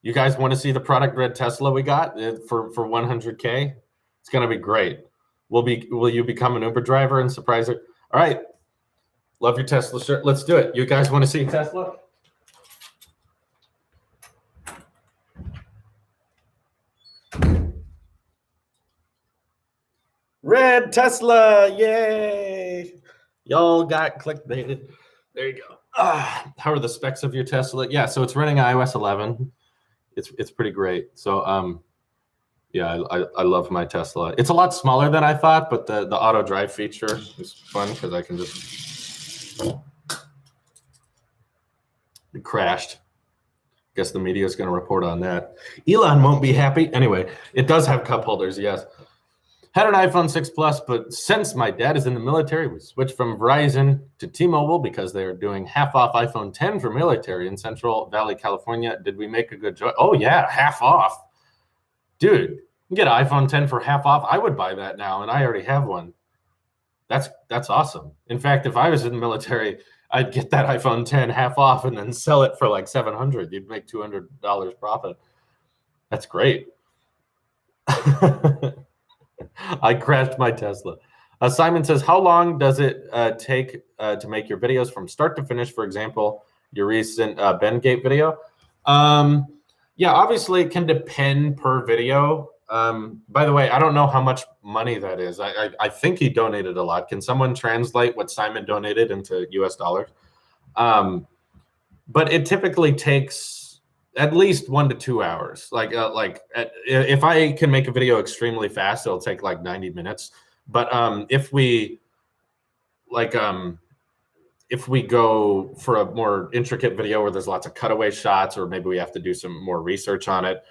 You guys want to see the product red Tesla we got for 100K? It's gonna be great. Will you become an Uber driver and surprise her? All right. Love your Tesla shirt. Let's do it. You guys want to see Tesla? Red Tesla, yay! Y'all got clickbaited. There you go. How are the specs of your Tesla? Yeah, so it's running iOS 11. It's pretty great. So yeah, I love my Tesla. It's a lot smaller than I thought, but the auto drive feature is fun because I can just. It crashed. Guess the media is going to report on that. Elon won't be happy. Anyway, it does have cup holders, yes. Had an iPhone 6 Plus, but since my dad is in the military, we switched from Verizon to T-Mobile because they're doing half off iPhone 10 for military in Central Valley, California. Did we make a good choice? Oh, yeah, half off. Dude, You get an iPhone 10 for half off. I would buy that now, and I already have one. That's awesome. In fact, if I was in the military, I'd get that iPhone 10 half off and then sell it for like $700. You'd make $200 profit. That's great. I crashed my Tesla. Simon says, how long does it take to make your videos from start to finish? For example, your recent Bengate video. Yeah, obviously it can depend per video. By the way, I don't know how much money that is. I think he donated a lot. Can someone translate what Simon donated into US dollars? But it typically takes at least 1 to 2 hours. If I can make a video extremely fast, it'll take like 90 minutes. But if we go for a more intricate video where there's lots of cutaway shots, or maybe we have to do some more research on it,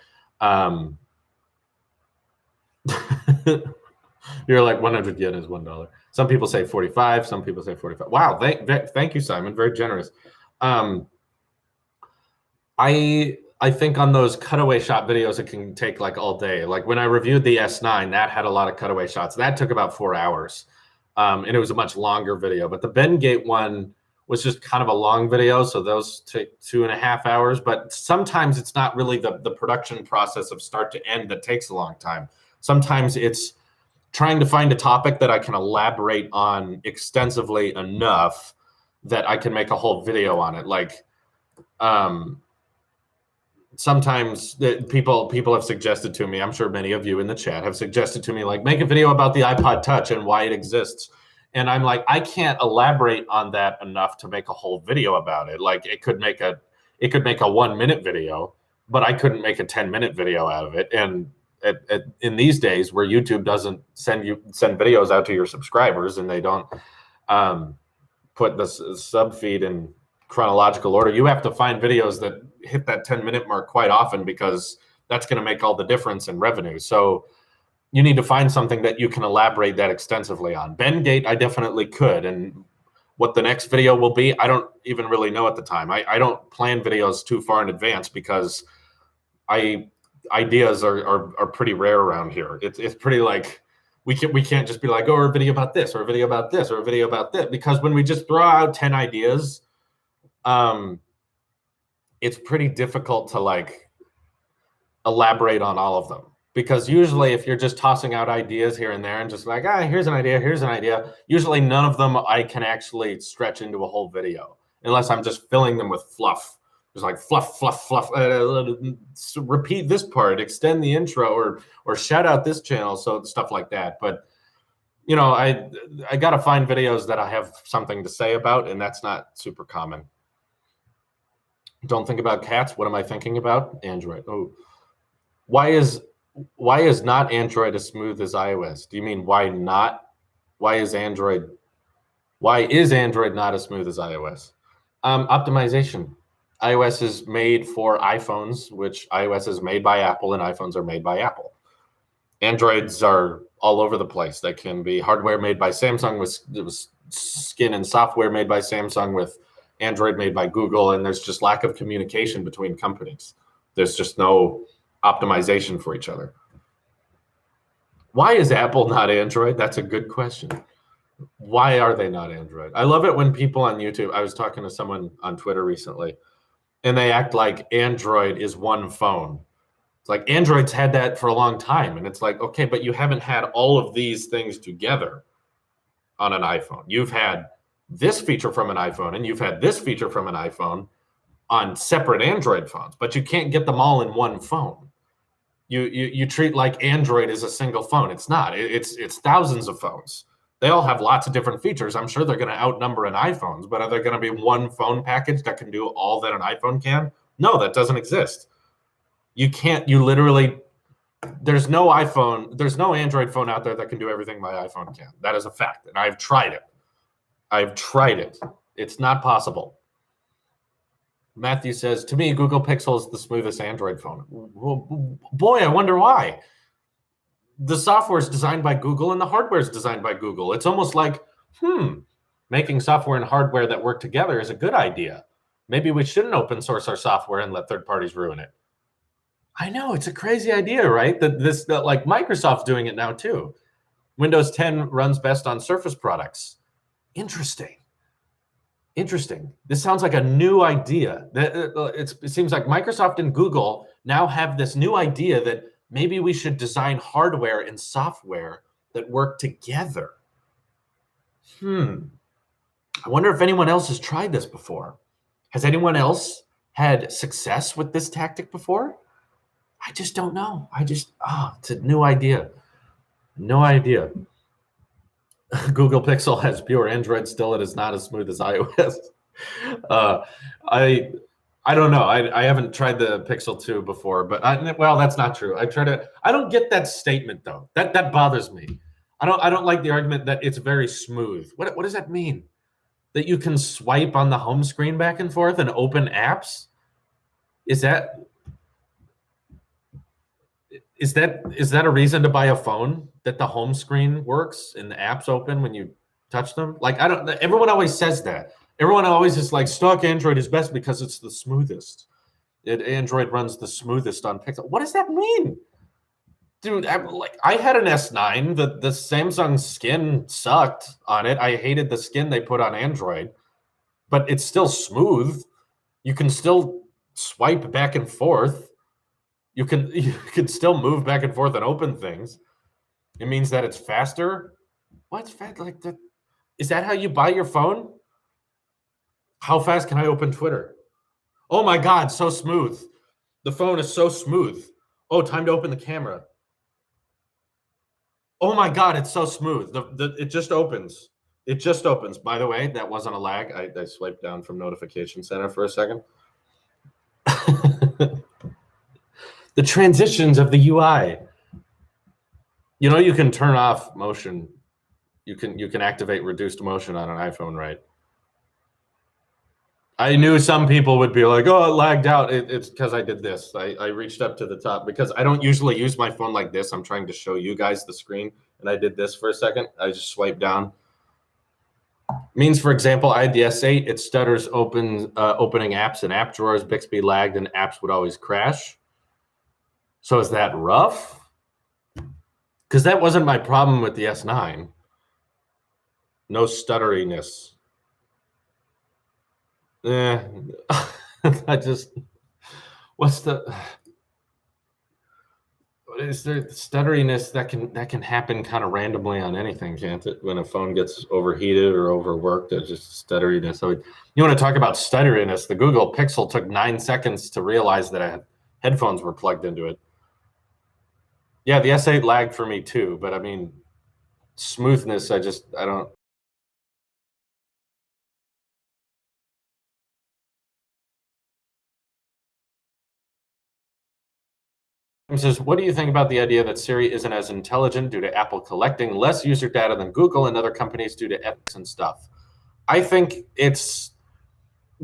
you're like 100 yen is $1. Some people say 45, some people say 45. Wow, thank you, Simon. Very generous. I think on those cutaway shot videos, it can take like all day. Like when I reviewed the S9, that had a lot of cutaway shots. That took about 4 hours. And it was a much longer video. But the Bengate one was just kind of a long video, so those take 2.5 hours. But sometimes it's not really the production process of start to end that takes a long time. Sometimes it's trying to find a topic that I can elaborate on extensively enough that I can make a whole video on it. Like, sometimes people have suggested to me, I'm sure many of you in the chat have suggested to me, like, make a video about the iPod Touch and why it exists. And I'm like, I can't elaborate on that enough to make a whole video about it. Like, it could make a 1-minute video, but I couldn't make a 10-minute video out of it. And in these days where YouTube doesn't send videos out to your subscribers, and they don't put the sub feed in chronological order, you have to find videos that hit that 10-minute mark quite often, because that's going to make all the difference in revenue. So you need to find something that you can elaborate that extensively on. Bengate, I definitely could. And what the next video will be, I don't even really know at the time. I don't plan videos too far in advance, because ideas are pretty rare around here. It's pretty like, we can't just be like, oh, a video about this, or a video about this, or a video about this, because when we just throw out 10 ideas, it's pretty difficult to like elaborate on all of them. Because usually if you're just tossing out ideas here and there and just like, here's an idea, usually none of them I can actually stretch into a whole video, unless I'm just filling them with fluff. Just like fluff, repeat this part, extend the intro, or shout out this channel, so stuff like that. But you know, I got to find videos that I have something to say about, and that's not super common. Don't think about cats. What am I thinking about? Android. Oh, why is not Android as smooth as iOS? Do you mean why not? Why is Android not as smooth as iOS? Optimization. iOS is made for iPhones, which iOS is made by Apple, and iPhones are made by Apple. Androids are all over the place. They can be hardware made by Samsung with skin and software made by Samsung with Android made by Google, and there's just lack of communication between companies. There's just no optimization for each other. Why is Apple not Android? That's a good question. Why are they not Android? I love it when people on YouTube, I was talking to someone on Twitter recently, and they act like Android is one phone. It's like, Android's had that for a long time. And it's like, okay, but you haven't had all of these things together on an iPhone. You've had this feature from an iPhone, and you've had this feature from an iPhone on separate Android phones, but you can't get them all in one phone. You treat like Android is a single phone. It's not. It's thousands of phones. They all have lots of different features. I'm sure they're going to outnumber an iPhones, but are there going to be one phone package that can do all that an iPhone can? No, that doesn't exist. There's no Android phone out there that can do everything my iPhone can. That is a fact, and I've tried it. It's not possible. Matthew says, to me, Google Pixel is the smoothest Android phone. Well, boy, I wonder why. The software is designed by Google and the hardware is designed by Google. It's almost like, making software and hardware that work together is a good idea. Maybe we shouldn't open source our software and let third parties ruin it. I know, it's a crazy idea, right? That like Microsoft's doing it now too. Windows 10 runs best on Surface products. Interesting. This sounds like a new idea. It seems like Microsoft and Google now have this new idea that maybe we should design hardware and software that work together. I wonder if anyone else has tried this before. Has anyone else had success with this tactic before? I just don't know. It's a new idea. No idea. Google Pixel has pure Android still. It is not as smooth as iOS. I don't know. I haven't tried the Pixel 2 before, but well, that's not true. I don't get that statement though. That bothers me. I don't like the argument that it's very smooth. What does that mean? That you can swipe on the home screen back and forth and open apps? Is that a reason to buy a phone, that the home screen works and the apps open when you touch them? Like, everyone always says that. Everyone always is like, stock Android is best because it's the smoothest. Android runs the smoothest on Pixel. What does that mean? Dude, I had an S9. The Samsung skin sucked on it. I hated the skin they put on Android, but it's still smooth. You can still swipe back and forth. You can still move back and forth and open things. It means that it's faster. What's fast like that? Is that how you buy your phone? How fast can I open Twitter? Oh my God, so smooth. The phone is so smooth. Oh, time to open the camera. Oh my God, it's so smooth. It just opens. It just opens. By the way, that wasn't a lag. I swiped down from Notification Center for a second. The transitions of the UI. You know, you can turn off motion. You can activate reduced motion on an iPhone, right? I knew some people would be like, oh, it lagged out. It's because I did this. I reached up to the top because I don't usually use my phone like this. I'm trying to show you guys the screen, and I did this for a second. I just swiped down. Means, for example, I had the S8. It stutters opening apps and app drawers. Bixby lagged, and apps would always crash. So is that rough? Because that wasn't my problem with the S9. No stutteriness. Is there stutteriness that can happen kind of randomly on anything, can't it? When a phone gets overheated or overworked, it's just stutteriness. So you want to talk about stutteriness? The Google Pixel took 9 seconds to realize that headphones were plugged into it. Yeah, the S8 lagged for me too, but I mean, smoothness, I don't. Says, what do you think about the idea that Siri isn't as intelligent due to Apple collecting less user data than Google and other companies due to ethics and stuff? I think it's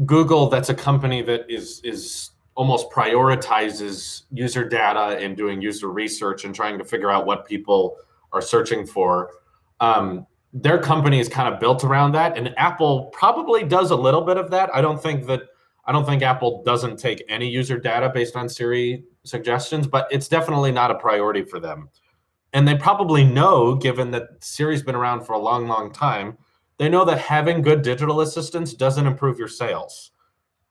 Google that's a company that is almost prioritizes user data and doing user research and trying to figure out what people are searching for. Their company is kind of built around that, and Apple probably does a little bit of that. I don't think Apple doesn't take any user data based on Siri suggestions, but it's definitely not a priority for them. And they probably know, given that Siri's been around for a long, long time, they know that having good digital assistants doesn't improve your sales.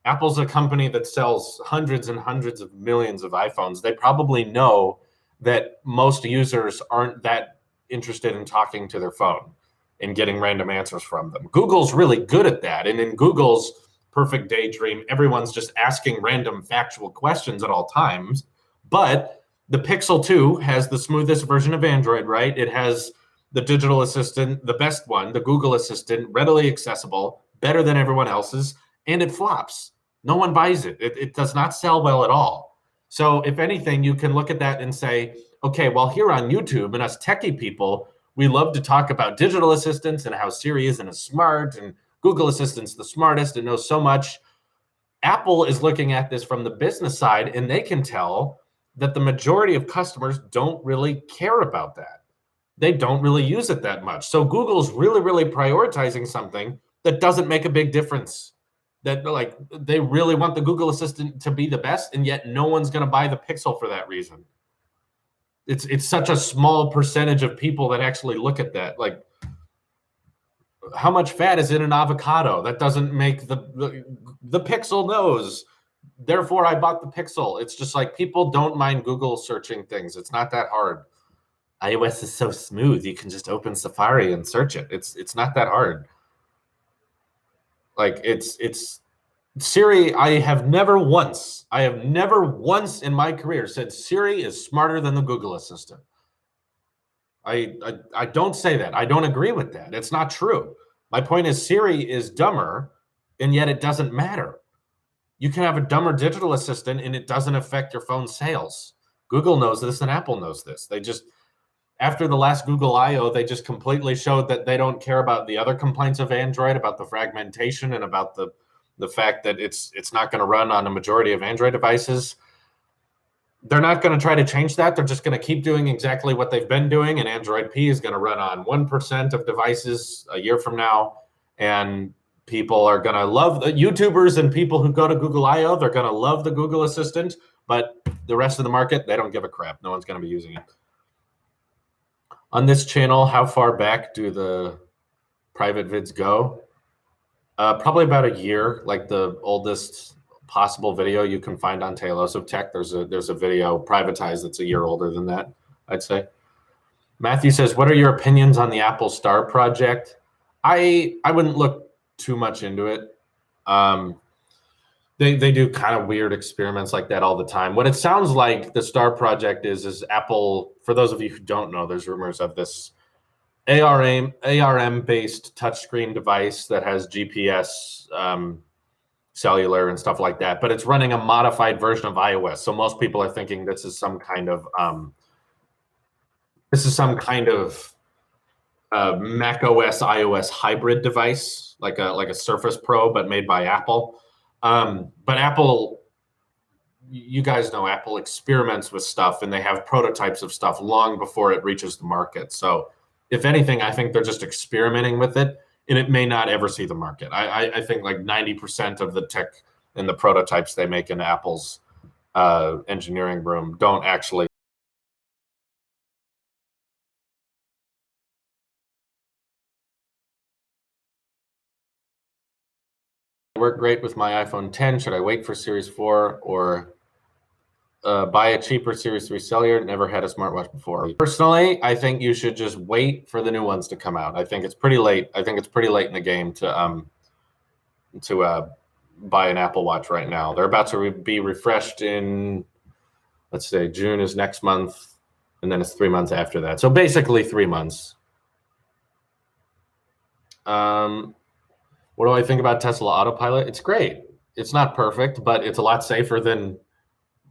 Apple's a company that sells hundreds and hundreds of millions of iPhones. They probably know that most users aren't that interested in talking to their phone and getting random answers from them. Google's really good at that. And in Google's perfect daydream, everyone's just asking random factual questions at all times. But the Pixel 2 has the smoothest version of Android, right? It has the digital assistant, the best one, the Google Assistant, readily accessible, better than everyone else's, and it flops. No one buys it. It does not sell well at all. So if anything, you can look at that and say, okay, well, here on YouTube and us techie people, we love to talk about digital assistants and how Siri isn't as smart and Google Assistant's the smartest and knows so much. Apple is looking at this from the business side, and they can tell that the majority of customers don't really care about that. They don't really use it that much. So Google's really, really prioritizing something that doesn't make a big difference. that like they really want the Google Assistant to be the best, and yet no one's going to buy the Pixel for that reason. It's such a small percentage of people that actually look at that. Like, how much fat is in an avocado? That doesn't make the Pixel knows. Therefore, I bought the Pixel. It's just like people don't mind Google searching things. It's not that hard. iOS is so smooth. You can just open Safari and search it. It's not that hard. Like it's Siri. I have never once in my career said Siri is smarter than the Google Assistant. I don't say that. I don't agree with that. It's not true. My point is Siri is dumber, and yet it doesn't matter. You can have a dumber digital assistant and it doesn't affect your phone's sales. Google knows this and Apple knows this. They just, after the last Google I/O, they just completely showed that they don't care about the other complaints of Android, about the fragmentation and about the fact that it's not going to run on a majority of Android devices. They're not going to try to change that. They're just going to keep doing exactly what they've been doing, and Android P is going to run on 1% of devices a year from now, and people are going to love the YouTubers and people who go to Google I/O. They're going to love the Google Assistant, but the rest of the market, they don't give a crap. No one's going to be using it. On this channel, how far back do the private vids go? Probably about a year. Like the oldest possible video you can find on Talos of Tech, there's a video privatized that's a year older than that, I'd say. Matthew says, what are your opinions on the Apple Star project? I wouldn't look too much into it. They do kind of weird experiments like that all the time. What it sounds like the Star project is Apple, for those of you who don't know, there's rumors of this ARM-based touchscreen device that has GPS, cellular and stuff like that, but it's running a modified version of iOS. So most people are thinking this is some kind of Mac OS iOS hybrid device, like a Surface Pro, but made by Apple. But Apple, you guys know, Apple experiments with stuff, and they have prototypes of stuff long before it reaches the market. So if anything, I think they're just experimenting with it, and it may not ever see the market. I think like 90% of the tech and the prototypes they make in Apple's engineering room don't actually work great with my iPhone 10. Should I wait for Series 4 or buy a cheaper Series 3 cellular? Never had a smartwatch before. Personally, I think you should just wait for the new ones to come out. I think it's pretty late. I think it's pretty late in the game to buy an Apple Watch right now. They're about to be refreshed in, let's say, June is next month, and then it's 3 months after that. So basically 3 months. What do I think about Tesla Autopilot? It's great. It's not perfect, but it's a lot safer than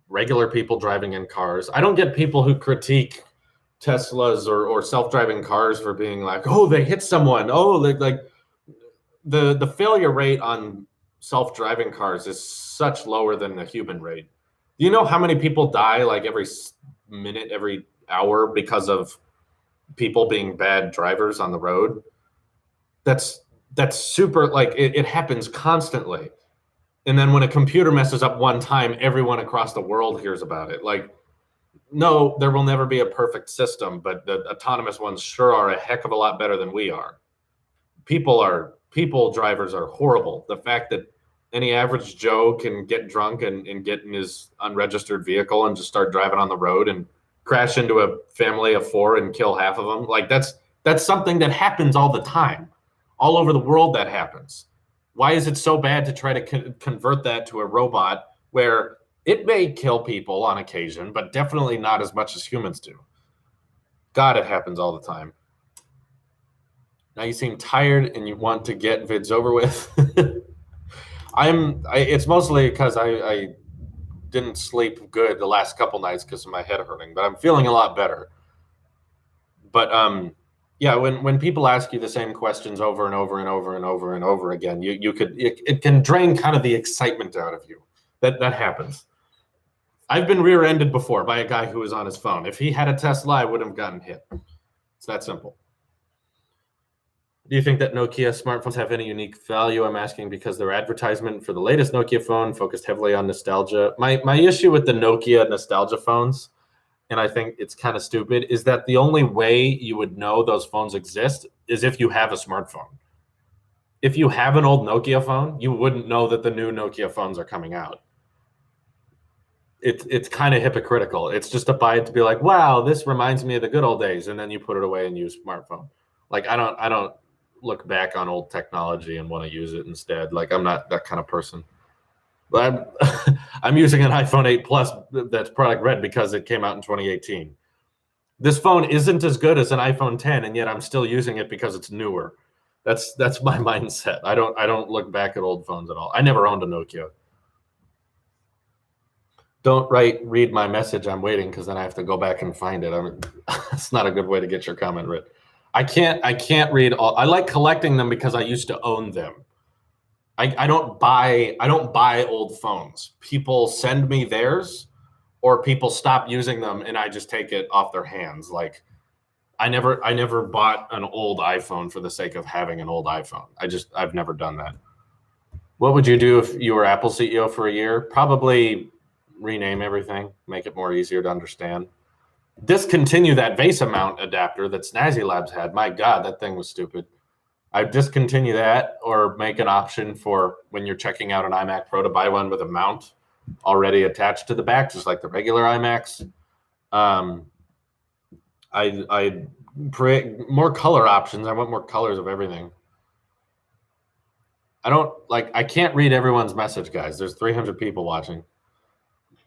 regular people driving in cars. I don't get people who critique Teslas or self-driving cars for being like, oh, they hit someone. Oh, like the failure rate on self-driving cars is such lower than the human rate. Do you know how many people die like every minute, every hour because of people being bad drivers on the road? That's super, like it happens constantly. And then when a computer messes up one time, everyone across the world hears about it. Like, no, there will never be a perfect system, but the autonomous ones sure are a heck of a lot better than we are. People drivers are horrible. The fact that any average Joe can get drunk and get in his unregistered vehicle and just start driving on the road and crash into a family of 4 and kill half of them, like that's something that happens all the time. All over the world that happens. Why is it so bad to try to convert that to a robot where it may kill people on occasion, but definitely not as much as humans do? God, it happens all the time. Now you seem tired and you want to get vids over with. It's mostly because I didn't sleep good the last couple nights because of my head hurting, but I'm feeling a lot better. But yeah, when people ask you the same questions over and over and over and over and over again, it can drain kind of the excitement out of you. That happens. I've been rear-ended before by a guy who was on his phone. If he had a Tesla, I would have gotten hit. It's that simple. Do you think that Nokia smartphones have any unique value? I'm asking because their advertisement for the latest Nokia phone focused heavily on nostalgia. My issue with the Nokia nostalgia phones, and I think it's kind of stupid, is that the only way you would know those phones exist is if you have a smartphone. If you have an old Nokia phone, you wouldn't know that the new Nokia phones are coming out. It's kind of hypocritical. It's just to buy it to be like, wow, this reminds me of the good old days, and then you put it away and use smartphone. Like I don't look back on old technology and want to use it instead. Like I'm not that kind of person. But I'm using an iPhone 8 Plus that's product red because it came out in 2018. This phone isn't as good as an iPhone 10, and yet I'm still using it because it's newer. That's my mindset. I don't look back at old phones at all. I never owned a Nokia. Don't read my message. I'm waiting because then I have to go back and find it. It's not a good way to get your comment read. I can't read all. I like collecting them because I used to own them. I don't buy old phones. People send me theirs, or people stop using them and I just take it off their hands. Like I never bought an old iPhone for the sake of having an old iPhone. I've never done that. What would you do if you were Apple CEO for a year? Probably rename everything, make it more easier to understand. Discontinue that VESA mount adapter that Snazzy Labs had. My God, that thing was stupid. I'd discontinue that, or make an option for when you're checking out an iMac Pro to buy one with a mount already attached to the back, just like the regular iMacs. I more color options. I want more colors of everything. I can't read everyone's message, guys. There's 300 people watching.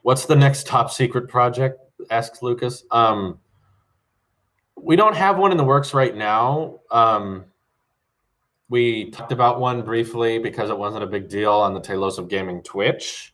What's the next top secret project? Asks Lucas. We don't have one in the works right now. We talked about one briefly because it wasn't a big deal on the Talos of Gaming Twitch.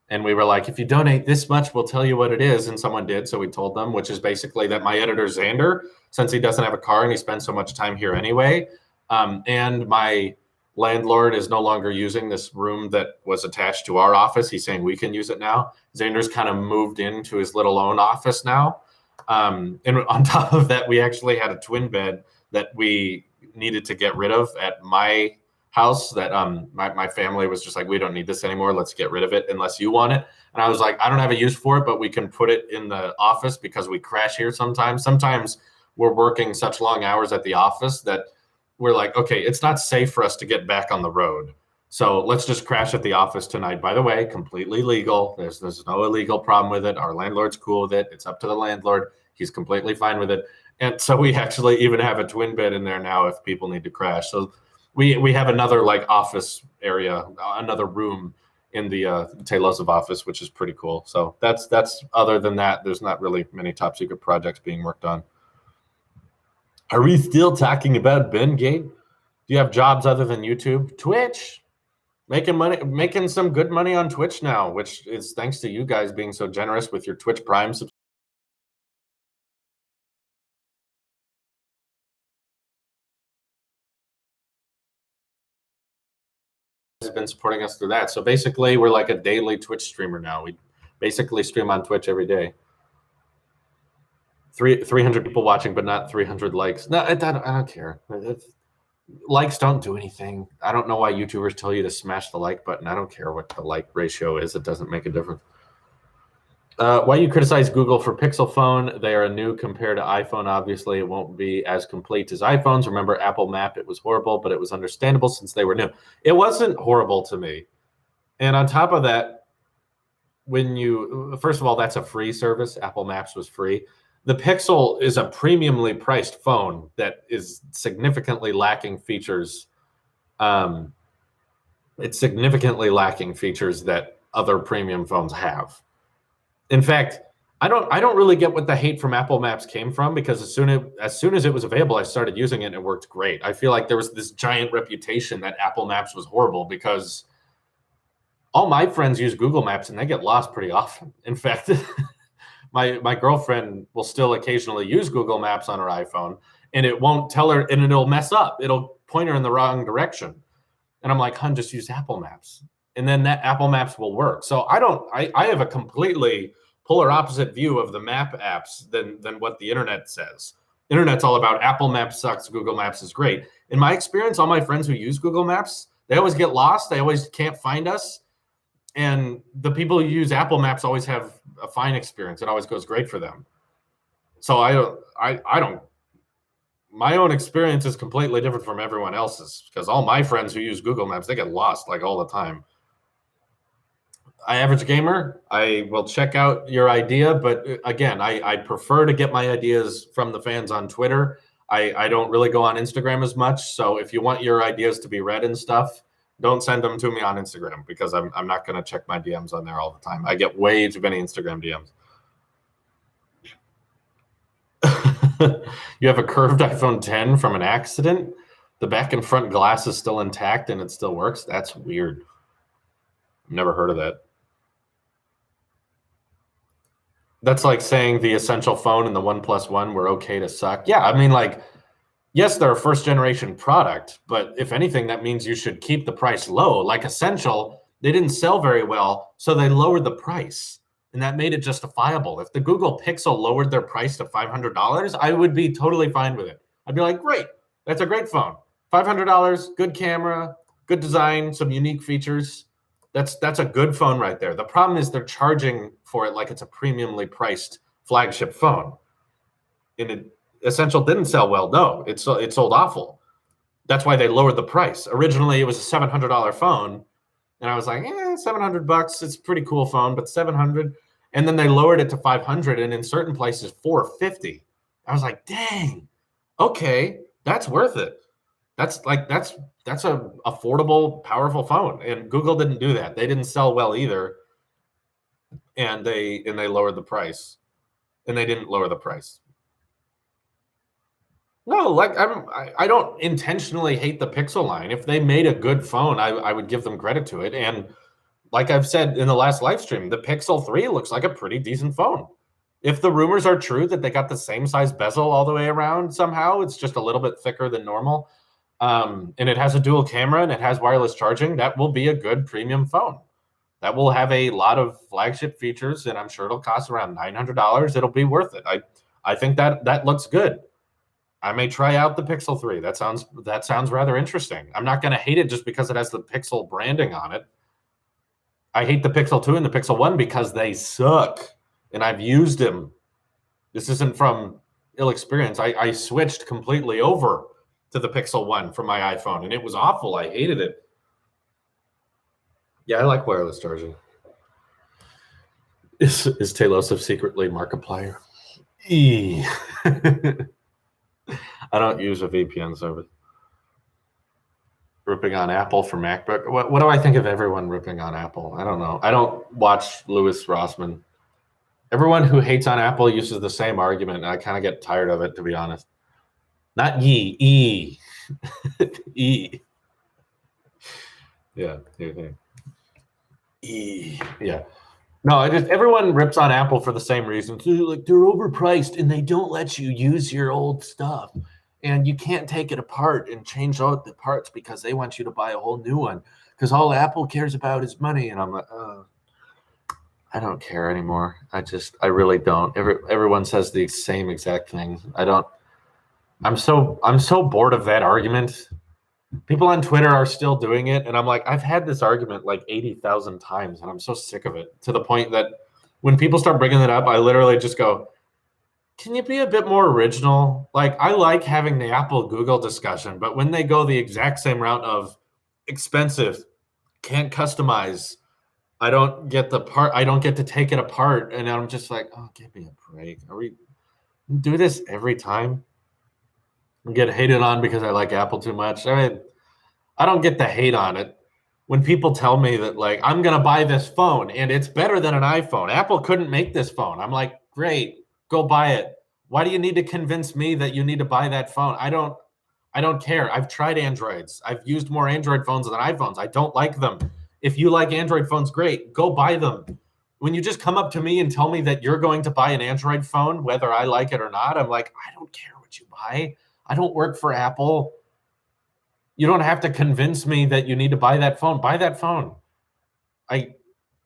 And we were like, if you donate this much, we'll tell you what it is. And someone did, so we told them, which is basically that my editor, Xander, since he doesn't have a car and he spends so much time here anyway, and my landlord is no longer using this room that was attached to our office. He's saying we can use it now. Xander's kind of moved into his little own office now. And on top of that, we actually had a twin bed that we needed to get rid of at my house that my family was just like, we don't need this anymore. Let's get rid of it unless you want it. And I was like, I don't have a use for it, but we can put it in the office because we crash here sometimes. Sometimes we're working such long hours at the office that we're like, okay, it's not safe for us to get back on the road. So let's just crash at the office tonight. By the way, completely legal. There's no illegal problem with it. Our landlord's cool with it. It's up to the landlord. He's completely fine with it. And so we actually even have a twin bed in there now if people need to crash. So we have another like office area, another room in the Tailosive office, which is pretty cool. So that's other than that, there's not really many top secret projects being worked on. Are we still talking about Bengate? Do you have jobs other than YouTube? Twitch? Making money, making some good money on Twitch now, which is thanks to you guys being so generous with your Twitch Prime subscription. Has been supporting us through that. So basically, we're like a daily Twitch streamer now. We basically stream on Twitch every day. 300 people watching, but not 300 likes. No, I don't care. Likes don't do anything. I don't know why YouTubers tell you to smash the like button. I don't care what the like ratio is. It doesn't make a difference. Why you criticize Google for Pixel phone? They are new compared to iPhone. Obviously, it won't be as complete as iPhones. Remember Apple Map? It was horrible, but it was understandable since they were new. It wasn't horrible to me. And on top of that, first of all, that's a free service. Apple Maps was free. The Pixel is a premiumly priced phone that is significantly lacking features. It's significantly lacking features that other premium phones have. In fact, I don't really get what the hate from Apple Maps came from, because as soon as it was available, I started using it and it worked great. I feel like there was this giant reputation that Apple Maps was horrible because all my friends use Google Maps and they get lost pretty often. In fact, my girlfriend will still occasionally use Google Maps on her iPhone, and it won't tell her, and it'll mess up. It'll point her in the wrong direction. And I'm like, hun, just use Apple Maps. And then that Apple Maps will work. So I have a completely polar opposite view of the map apps than what the internet says. Internet's all about Apple Maps sucks, Google Maps is great. In my experience, all my friends who use Google Maps, they always get lost. They always can't find us. And the people who use Apple Maps always have a fine experience. It always goes great for them. So I don't, my own experience is completely different from everyone else's, because all my friends who use Google Maps, they get lost like all the time. Average gamer, I will check out your idea, but again, I prefer to get my ideas from the fans on Twitter. I don't really go on Instagram as much. So if you want your ideas to be read and stuff, don't send them to me on Instagram, because I'm not going to check my DMs on there all the time. I get way too many Instagram DMs. You have a curved iPhone 10 from an accident. The back and front glass is still intact and it still works. That's weird. I've never heard of that. That's like saying the Essential phone and the OnePlus One were okay to suck. Yeah, I mean, like, yes, they're a first generation product, but if anything, that means you should keep the price low. Like Essential, they didn't sell very well, so they lowered the price, and that made it justifiable. If the Google Pixel lowered their price to $500, I would be totally fine with it. I'd be like, great, that's a great phone. $500, good camera, good design, some unique features. That's a good phone right there. The problem is they're charging for it like it's a premiumly priced flagship phone. And Essential didn't sell well. No, it sold awful. That's why they lowered the price. Originally, it was a $700 phone, and I was like, $700. It's a pretty cool phone, but $700. And then they lowered it to $500, and in certain places, $450. I was like, dang, okay, that's worth it. That's a affordable, powerful phone. And Google didn't do that. They didn't sell well either. And they lowered the price. And they didn't lower the price. No, like I don't intentionally hate the Pixel line. If they made a good phone, I would give them credit to it. And like I've said in the last live stream, the Pixel 3 looks like a pretty decent phone. If the rumors are true that they got the same size bezel all the way around somehow, it's just a little bit thicker than normal. And it has a dual camera and it has wireless charging, that will be a good premium phone. That will have a lot of flagship features, and I'm sure it'll cost around $900. It'll be worth it. I think that looks good. I may try out the Pixel 3. That sounds rather interesting. I'm not going to hate it just because it has the Pixel branding on it. I hate the Pixel 2 and the Pixel 1 because they suck, and I've used them. This isn't from ill experience. I switched completely over to the Pixel 1 from my iPhone, and it was awful. I hated it. Yeah, I like wireless charging. Is Tailosive secretly Markiplier? I don't use a VPN service. Ripping on Apple for MacBook. What do I think of everyone ripping on Apple? I don't know. I don't watch Louis Rossmann. Everyone who hates on Apple uses the same argument, and I kind of get tired of it, to be honest. Not ye, E. E. Yeah. E. Yeah. No, everyone rips on Apple for the same reasons. Like, they're overpriced and they don't let you use your old stuff. And you can't take it apart and change out the parts because they want you to buy a whole new one. Because all Apple cares about is money. And I'm like, I don't care anymore. I really don't. Everyone says the same exact thing. I'm so bored of that argument. People on Twitter are still doing it, and I'm like, I've had this argument like 80,000 times, and I'm so sick of it, to the point that when people start bringing it up, I literally just go, can you be a bit more original? Like, I like having the Apple-Google discussion, but when they go the exact same route of expensive, can't customize, I don't get to take it apart, and I'm just like, oh, give me a break. Are we do this every time? Get hated on because I like Apple too much. I mean, I don't get the hate on it. When people tell me that, like, I'm going to buy this phone and it's better than an iPhone. Apple couldn't make this phone. I'm like, great, go buy it. Why do you need to convince me that you need to buy that phone? I don't care. I've tried Androids. I've used more Android phones than iPhones. I don't like them. If you like Android phones, great, go buy them. When you just come up to me and tell me that you're going to buy an Android phone, whether I like it or not, I'm like, I don't care what you buy. I don't work for Apple. You don't have to convince me that you need to buy that phone. Buy that phone.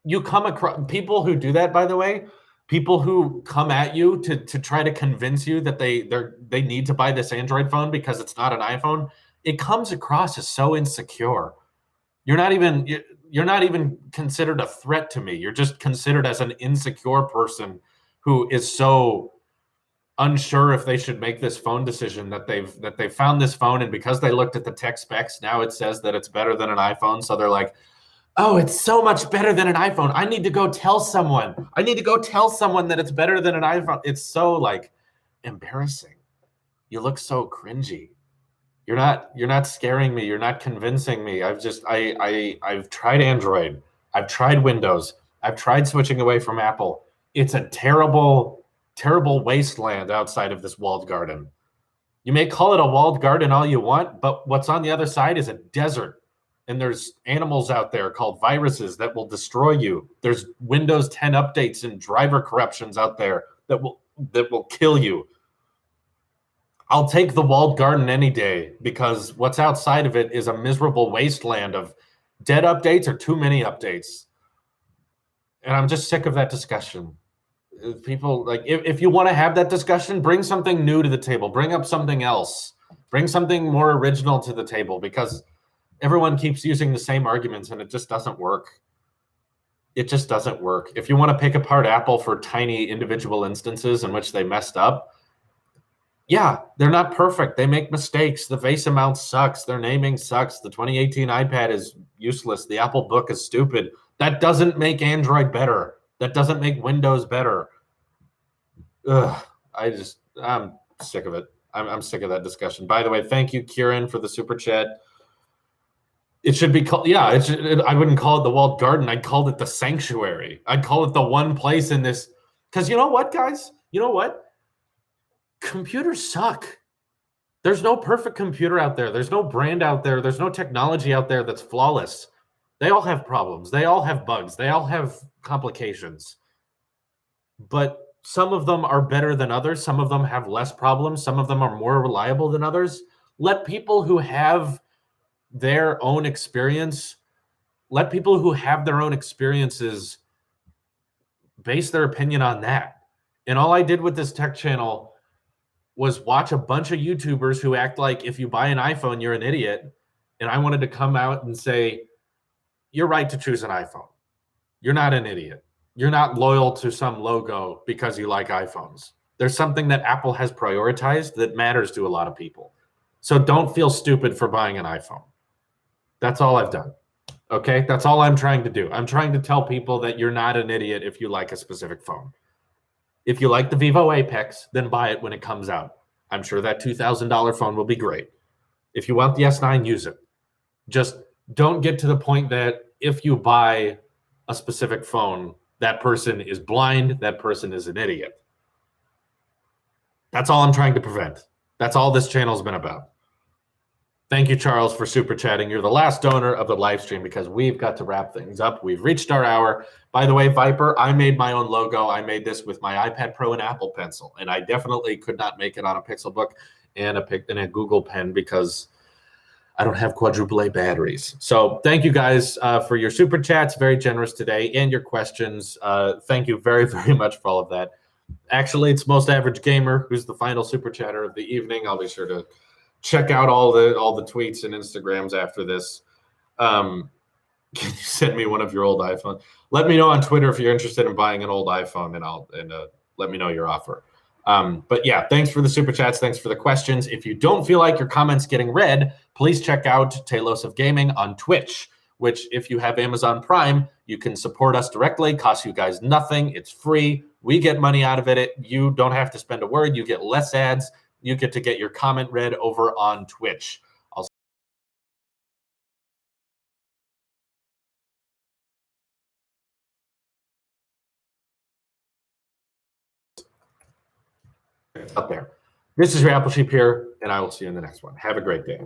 You come across people who do that, by the way. People who come at you to try to convince you that they need to buy this Android phone because it's not an iPhone, it comes across as so insecure. You're not even considered a threat to me. You're just considered as an insecure person who is so unsure if they should make this phone decision that they've found this phone, and because they looked at the tech specs, now it says that it's better than an iPhone. So they're like, oh, it's so much better than an iPhone. I need to go tell someone. I need to go tell someone that it's better than an iPhone. It's so like embarrassing. You look so cringy. You're not scaring me. You're not convincing me. I've tried Android. I've tried Windows. I've tried switching away from Apple. It's a terrible, terrible wasteland outside of this walled garden. You may call it a walled garden all you want, but what's on the other side is a desert. And there's animals out there called viruses that will destroy you. There's Windows 10 updates and driver corruptions out there that will kill you. I'll take the walled garden any day, because what's outside of it is a miserable wasteland of dead updates or too many updates. And I'm just sick of that discussion. People, like, if you want to have that discussion, bring something new to the table. Bring up something else. Bring something more original to the table, because everyone keeps using the same arguments and it just doesn't work. It just doesn't work. If you want to pick apart Apple for tiny individual instances in which they messed up, yeah, they're not perfect. They make mistakes. The face amount sucks. Their naming sucks. The 2018 iPad is useless. The Apple Book is stupid. That doesn't make Android better. That doesn't make Windows better. Ugh, I'm sick of it. I'm sick of that discussion. By the way, thank you, Kieran, for the super chat. It should be called, yeah, I wouldn't call it the walled garden. I'd call it the sanctuary. I'd call it the one place in this. Because you know what, guys? You know what? Computers suck. There's no perfect computer out there. There's no brand out there. There's no technology out there that's flawless. They all have problems. They all have bugs. They all have complications. But some of them are better than others. Some of them have less problems. Some of them are more reliable than others. Let people who have their own experience, let people who have their own experiences base their opinion on that. And all I did with this tech channel was watch a bunch of YouTubers who act like if you buy an iPhone, you're an idiot. And I wanted to come out and say, you're right to choose an iPhone. You're not an idiot. You're not loyal to some logo because you like iPhones. There's something that Apple has prioritized that matters to a lot of people. So don't feel stupid for buying an iPhone. That's all I've done. Okay? That's all I'm trying to do. I'm trying to tell people that you're not an idiot if you like a specific phone. If you like the Vivo Apex, then buy it when it comes out. I'm sure that $2,000 phone will be great. If you want the S9, use it. Just don't get to the point that if you buy a specific phone, that person is blind, that person is an idiot. That's all I'm trying to prevent. That's all this channel's been about. Thank you, Charles, for super chatting. You're the last donor of the live stream because we've got to wrap things up. We've reached our hour. By the way, Viper, I made my own logo. I made this with my iPad Pro and Apple Pencil, and I definitely could not make it on a Pixelbook and a Google Pen because I don't have quadruple A batteries. So thank you guys for your super chats. Very generous today, and your questions. Thank you very, very much for all of that. Actually, it's Most Average Gamer who's the final super chatter of the evening. I'll be sure to check out all the tweets and Instagrams after this. Can you send me one of your old iPhone? Let me know on Twitter if you're interested in buying an old iPhone, and let me know your offer. But yeah, thanks for the super chats. Thanks for the questions. If you don't feel like your comments getting read, please check out Talos of Gaming on Twitch, which if you have Amazon Prime, you can support us directly. Costs you guys nothing. It's free. We get money out of it. You don't have to spend a word. You get less ads. You get to get your comment read over on Twitch. I'll up there. This is your Apple Sheep here, and I will see you in the next one. Have a great day.